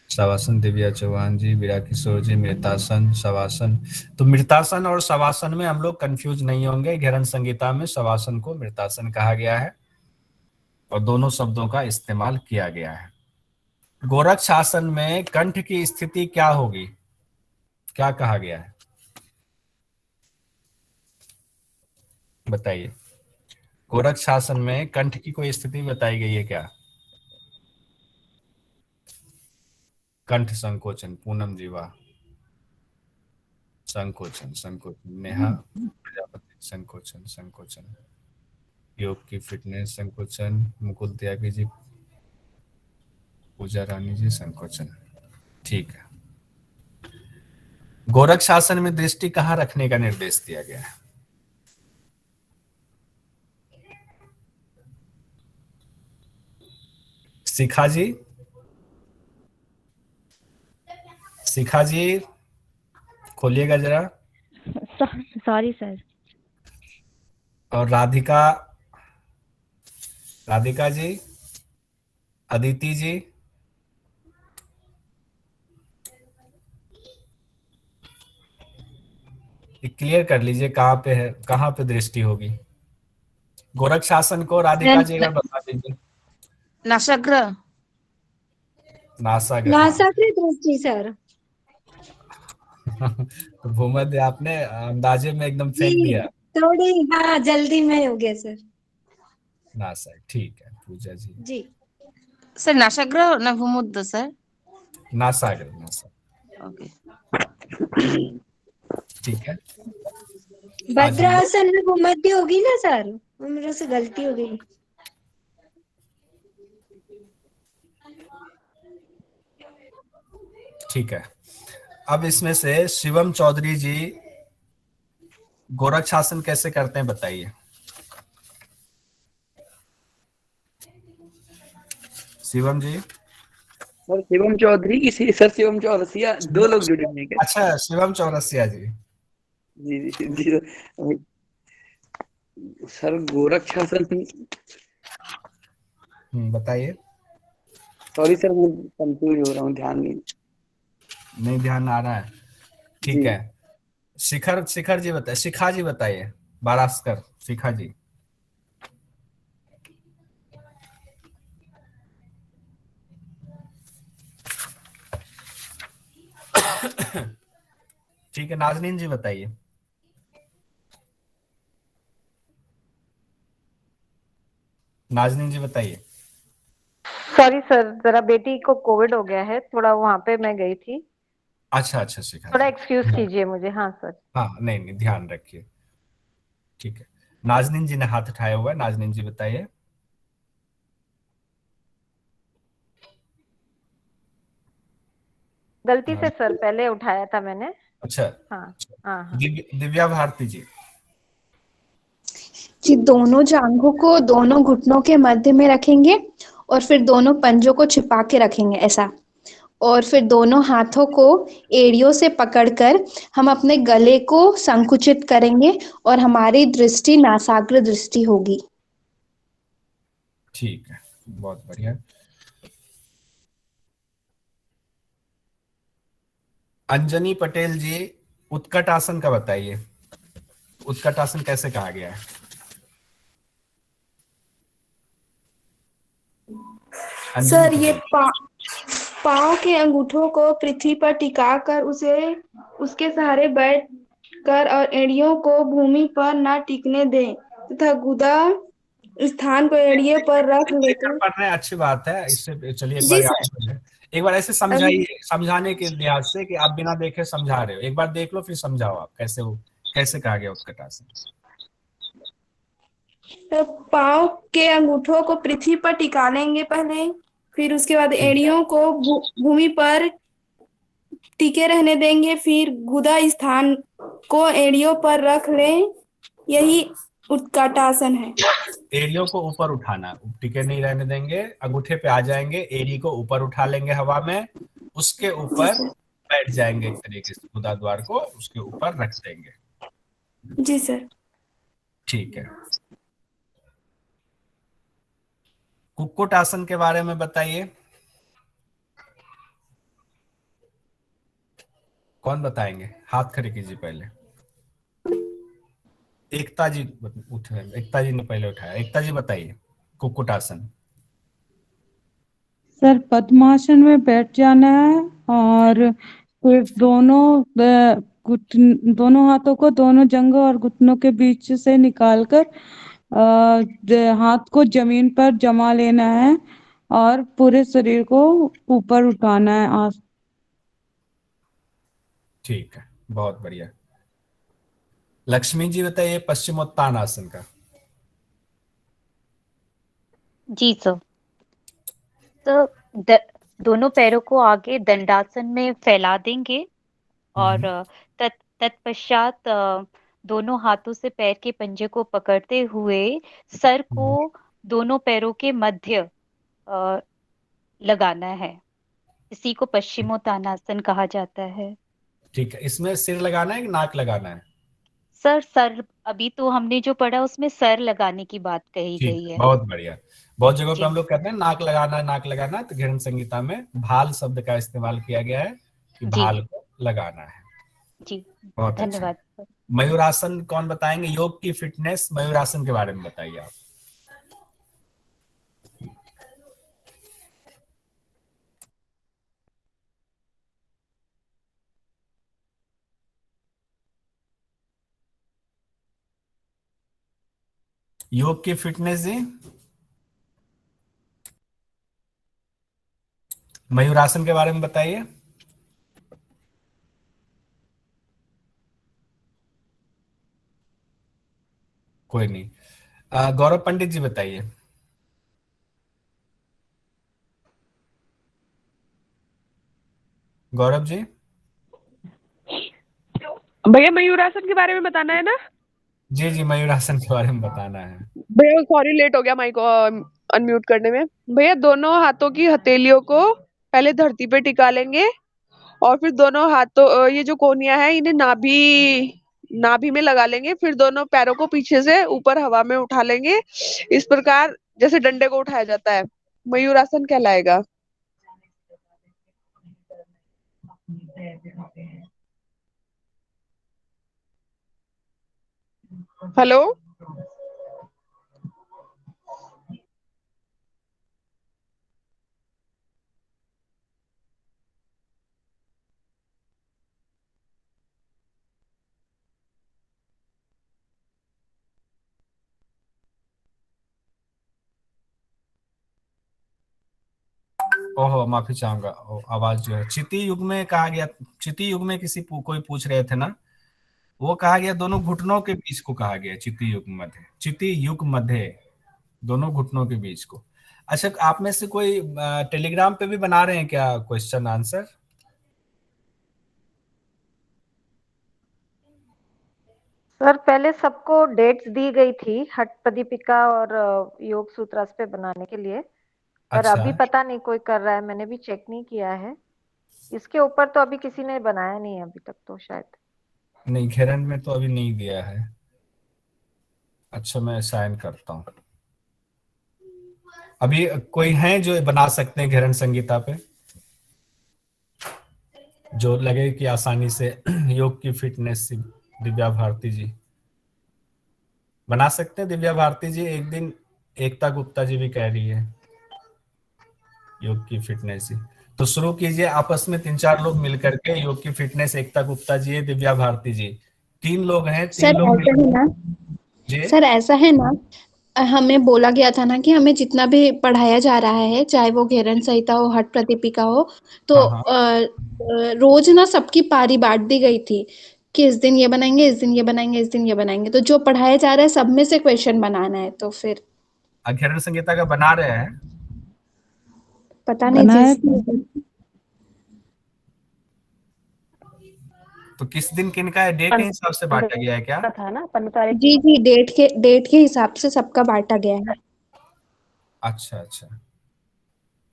Speaker 1: शवासन दिव्या चौहान जी, वीरा किशोर जी, मृतासन शवासन। तो मृतासन और शवासन में हम लोग कंफ्यूज नहीं होंगे, घेरन संगीता में शवासन को मृतासन कहा गया है और दोनों शब्दों का इस्तेमाल किया गया है। गोरख शासन में कंठ की स्थिति क्या होगी, क्या कहा गया है? बताइए, गोरख शासन में कंठ की कोई स्थिति बताई गई है क्या? कंठ संकोचन, पूनम जी वाह, संकोचन संकोचन। नेहा प्रजापति, संकोचन संकोचन। योग की फिटनेस, संकोचन। मुकुल त्यागी जी, पूजा रानी जी, संकोचन, ठीक है। गोरख शासन में दृष्टि कहाँ रखने का निर्देश दिया गया है? शिखा जी, शिखा जी खोलिएगा जरा।
Speaker 3: Sorry sir.
Speaker 1: और राधिका, राधिका जी, अदिति जी, क्लियर कर लीजिए कहाँ पे है, कहाँ पे दृष्टि होगी गोरख शासन को? राधिका जी अगर बता दीजिए।
Speaker 8: नासाग्र,
Speaker 1: नासाग्र,
Speaker 9: नासाग्र दृष्टि सर।
Speaker 1: तो भूमध्य आपने अंदाजे में एकदम फेंक
Speaker 9: जी
Speaker 1: दिया।
Speaker 9: थोड़ी, हाँ जल्दी में हो गया सर।
Speaker 1: नासा, ठीक है। पूजा जी,
Speaker 9: जी
Speaker 8: सर नासाग्र ना भूमध्य सर?
Speaker 1: नासाग्र, नासा,
Speaker 8: ओके,
Speaker 1: ठीक है।
Speaker 9: भद्रासन में भूमध्य होगी ना सर, वो मेरे से गलती हो गई।
Speaker 1: ठीक है। अब इसमें से शिवम चौधरी जी गोरख शासन कैसे करते हैं बताइए। शिवम जी,
Speaker 5: सर शिवम चौधरी की सर शिवम चौरसिया, दो लोग जुड़े हैं क्या?
Speaker 1: अच्छा, शिवम चौरसिया जी।
Speaker 5: जी जी जी सर गोरख शासन,
Speaker 1: बताइए।
Speaker 5: सॉरी सर मैं कंफ्यूज हो रहा हूँ, ध्यान नहीं
Speaker 1: ध्यान आ रहा है, ठीक है। शिखर, शिखर जी बताइए, शिखा जी बताइए, बारास्कर, शिखा जी। ठीक है, नाजनीन जी बताइए। नाजनीन जी बताइए।
Speaker 12: सॉरी सर, जरा बेटी को कोविड हो गया है, थोड़ा वहां पे मैं गई थी।
Speaker 1: अच्छा अच्छा, शिखा
Speaker 12: थोड़ा
Speaker 1: जी,
Speaker 12: एक्सक्यूज कीजिए मुझे। हाँ सर।
Speaker 1: हाँ नहीं नहीं, ध्यान रखिए, ठीक है। नाजनीन जी ने हाथ उठाया हुआ है, नाजनीन जी बताइए।
Speaker 12: गलती से सर पहले उठाया था मैंने।
Speaker 1: अच्छा,
Speaker 12: हाँ हाँ हाँ।
Speaker 1: दिव्या भारती जी।
Speaker 13: जी, दोनों जांघों को दोनों घुटनों के मध्य में रखेंगे और फिर दोनों पंजों को छिपा के रखेंगे ऐसा, और फिर दोनों हाथों को एड़ियों से पकड़कर हम अपने गले को संकुचित करेंगे और हमारी दृष्टि नासाग्र दृष्टि होगी।
Speaker 1: ठीक है, बहुत बढ़िया। अंजनी पटेल जी, उत्कट आसन का बताइए, उत्कट आसन कैसे कहा गया है?
Speaker 13: सर, ये पाँव के अंगूठों को पृथ्वी पर टिकाकर उसके सहारे बैठ कर और एड़ियों को भूमि पर ना टिकने दें तथा गुदा स्थान को एड़ियों पर रख लेकर।
Speaker 1: पढ़ रहे हैं, अच्छी बात है। इससे चलिए एक
Speaker 13: जी
Speaker 1: बार
Speaker 13: सर।
Speaker 1: एक बार ऐसे समझाइए, समझाने के लिहाज से कि आप बिना देखे समझा रहे हो, एक बार देख लो फिर समझाओ आप कैसे कहा गया उत्कट आसन।
Speaker 13: तो पाँव के अंगूठों को पृथ्वी पर टिका लेंगे पहले, फिर उसके बाद एड़ियों को भूमि पर टिके रहने देंगे, फिर गुदा स्थान को एड़ियों पर रख लें, यही उत्कट आसन है।
Speaker 1: एड़ियों को ऊपर उठाना, टिके नहीं रहने देंगे, अंगूठे पे आ जाएंगे, एड़ी को ऊपर उठा लेंगे हवा में, उसके ऊपर बैठ जाएंगे, एक तरीके से गुदा द्वार को उसके ऊपर रख देंगे।
Speaker 13: जी सर।
Speaker 1: ठीक है। कुक्कुट आसन के बारे में बताइए, कौन बताएंगे? हाथ खड़े कीजिए पहले। एकता जी उठे, एकता जी ने पहले उठाया, एकता जी बताइए कुक्कुट आसन।
Speaker 14: सर, पद्मासन में बैठ जाना है और फिर दोनों हाथों को दोनों जंघों और घुटनों के बीच से निकालकर हाथ को जमीन पर जमा लेना है और पूरे शरीर को ऊपर उठाना है।
Speaker 1: ठीक है, बहुत बढ़िया। लक्ष्मी जी बताइए पश्चिमोत्तान आसन का।
Speaker 15: जी सर। तो दोनों पैरों को आगे दंडासन में फैला देंगे और तत्पश्चात दोनों हाथों से पैर के पंजे को पकड़ते हुए सर को दोनों पैरों के मध्य लगाना है। इसी को पश्चिमोत्तानासन कहा जाता है।
Speaker 1: ठीक है, इसमें सिर लगाना है कि नाक लगाना है?
Speaker 15: सर अभी तो हमने जो पढ़ा उसमें सर लगाने की बात कही गई है।
Speaker 1: बहुत बढ़िया। बहुत जगह पे हम लोग कहते हैं नाक लगाना है, नाक लगाना है, तो घृण संहिता में भाल शब्द का इस्तेमाल किया गया है कि भाल को लगाना है।
Speaker 15: जी,
Speaker 1: बहुत
Speaker 15: धन्यवाद।
Speaker 1: मयूरासन कौन बताएंगे? योग की फिटनेस, मयूरासन के बारे में बताइए आप। योग की फिटनेस जी, मयूरासन के बारे में बताइए। कोई नहीं। गौरव पंडित जी बताइए। गौरव जी।
Speaker 16: भैया मयूरासन के बारे में बताना है ना?
Speaker 1: जी जी, मयूरासन के बारे में बताना है।
Speaker 16: भैया सॉरी, लेट हो गया माइक अनम्यूट करने में। भैया दोनों हाथों की हथेलियों को पहले धरती पे टिका लेंगे और फिर दोनों हाथों ये जो कोहनियां है इन्हें नाभि में लगा लेंगे, फिर दोनों पैरों को पीछे से ऊपर हवा में उठा लेंगे, इस प्रकार जैसे डंडे को उठाया जाता है। मयूरासन कहलाएगा। हेलो।
Speaker 1: ओहो, माफी चाहूंगा, आवाज जो है चिति युग में कहा गया। चिति युग में कोई पूछ रहे थे ना, वो कहा गया दोनों घुटनों के बीच को कहा गया चिति युग मध्य, चिति युग मध्य, दोनों घुटनों के बीच को। अच्छा, आप में से कोई टेलीग्राम पे भी बना रहे हैं क्या क्वेश्चन आंसर?
Speaker 12: सर पहले सबको डेट्स दी गई थी हठ प्रदीपिका और योग सूत्रास पे बनाने के लिए, पर
Speaker 1: अच्छा।
Speaker 12: अभी पता नहीं कोई कर रहा है, मैंने भी चेक नहीं किया है। इसके ऊपर तो अभी किसी ने बनाया नहीं है अभी तक तो शायद।
Speaker 1: नहीं, घेरन में तो अभी नहीं दिया है। अच्छा, मैं साइन करता हूँ। अभी कोई है जो बना सकते हैं घेरन संगीता पे, जो लगे कि आसानी से योग की फिटनेस से? दिव्या भारती जी बना सकते हैं। दिव्या भारती जी एक दिन एकता गुप्ता जी भी कह रही है योग की फिटनेस ही। तो शुरू कीजिए आपस में 3-4 लोग मिलकर के योग की फिटनेस। एकता गुप्ता जी है, दिव्या भारती जी, 3 लोग हैं, 3
Speaker 13: सर
Speaker 1: लोग
Speaker 13: ऐसा है ना,
Speaker 1: जी।
Speaker 13: सर ऐसा है ना, हमें बोला गया था ना कि हमें जितना भी पढ़ाया जा रहा है, चाहे वो घेरन संहिता हो, हठ प्रदीपिका हो, तो
Speaker 1: हाँ, हाँ।
Speaker 13: रोज ना सबकी पारी बांट दी गई थी कि इस दिन ये बनाएंगे, इस दिन ये बनाएंगे, इस दिन ये बनाएंगे। तो जो पढ़ाया जा रहा है सब में से क्वेश्चन बनाना है, तो फिर
Speaker 1: घेरन संगीता का बना रहे हैं।
Speaker 13: पता नहीं
Speaker 14: बनाया
Speaker 13: जिस
Speaker 1: तो किस दिन किनका है, डे के हिसाब से बांटा गया है क्या?
Speaker 12: था ना 15 तारीख।
Speaker 13: जी जी, डेट के हिसाब से सबका बांटा गया है।
Speaker 1: अच्छा अच्छा,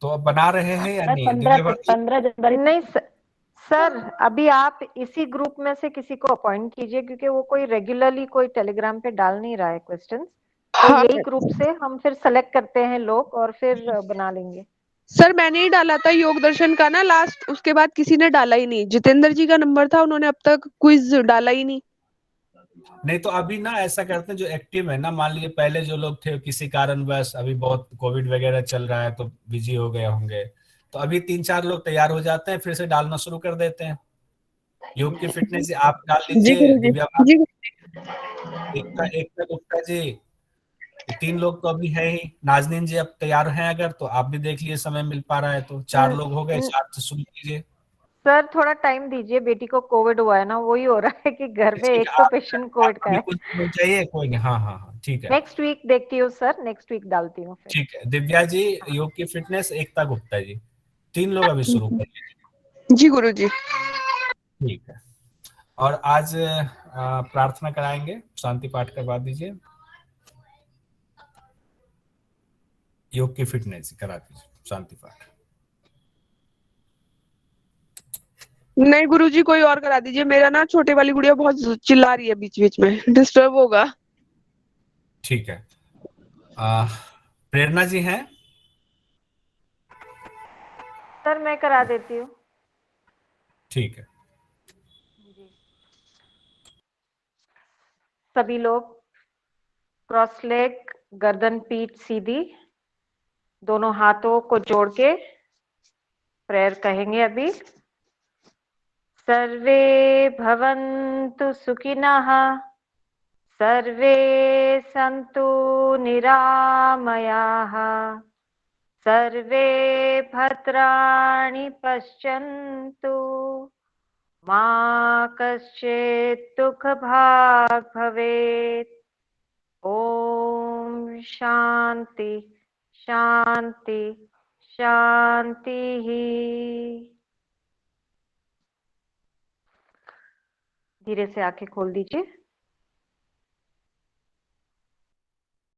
Speaker 1: तो अब बना रहे हैं या नहीं?
Speaker 12: 15 जनवरी नहीं सर, अभी आप इसी ग्रुप में से किसी को अपॉइंट कीजिए, क्योंकि वो कोई रेगुलरली कोई टेलीग्राम पे डाल नहीं रहा है क्वेश्चंस, तो
Speaker 16: हाँ
Speaker 12: यही ग्रुप से हम फिर सेलेक्ट करते हैं लोग और फिर बना लेंगे।
Speaker 16: सर, मैंने ही डाला था योग दर्शन का ना लास्ट, उसके बाद किसी ने डाला ही नहीं। जितेंद्र जी का नंबर था, उन्होंने अब तक क्विज डाला ही नहीं।
Speaker 1: नहीं तो अभी ना ऐसा करते हैं, जो एक्टिव है ना, मान लीजिए पहले जो लोग थे किसी कारणवश, अभी बहुत कोविड वगैरह चल रहा है तो बिजी हो गए होंगे, तो अभी 3-4 लोग तैयार हो जाते हैं, फिर से डालना शुरू कर देते हैं योग की फिटनेस। आप डाल
Speaker 16: जी
Speaker 1: लीजिए,
Speaker 16: गुरुजी।
Speaker 1: दिव्या
Speaker 16: जी
Speaker 1: एकता एकता गुप्ता जी, ये 3 लोग तो अभी है ही। नाजनीन जी अब तैयार हैं, अगर तो आप भी देख लिए, समय मिल पा रहा है तो 4 लोग हो गए, 4 से शुरू कीजिए।
Speaker 12: सर थोड़ा टाइम दीजिए, बेटी को कोविड हुआ है ना, वही हो रहा है कि घर में
Speaker 1: ठीक
Speaker 12: एक
Speaker 1: है,
Speaker 12: तो
Speaker 1: आप
Speaker 12: पेशेंट कोविड का
Speaker 1: अभी
Speaker 12: है।
Speaker 1: कुछ नहीं चाहिए, कोई नहीं। हाँ हाँ हाँ, ठीक है।
Speaker 12: नेक्स्ट वीक देखती हूँ सर, नेक्स्ट वीक डालती हूँ फिर।
Speaker 1: ठीक है, दिव्या जी योग की फिटनेस, एकता गुप्ता जी, 3 लोग अभी शुरू कर लीजिए।
Speaker 16: जी गुरुजी।
Speaker 1: ठीक है। और आज प्रार्थना कराएंगे, शांति पाठ करवा दीजिए। योग की फिटनेस करा दीजिए, शांति पाठ।
Speaker 16: नहीं गुरुजी, कोई और करा दीजिए। मेरा ना छोटे वाली गुड़िया बहुत चिल्ला रही है, बीच बीच में डिस्टर्ब होगा।
Speaker 1: ठीक है। प्रेरणा जी हैं?
Speaker 12: सर मैं करा देती हूँ।
Speaker 1: ठीक है।
Speaker 12: सभी लोग क्रॉस लेग, गर्दन पीठ सीधी, दोनों हाथों को जोड़ के प्रेयर कहेंगे अभी। सर्वे भवन्तु सुखिनः, सर्वे सन्तु निरामयाः, सर्वे भद्राणि पश्यन्तु, मा कश्चित् दुःखभाग् भवेत्। ओम शांति शांति शांति। धीरे से आंखें खोल दीजिए।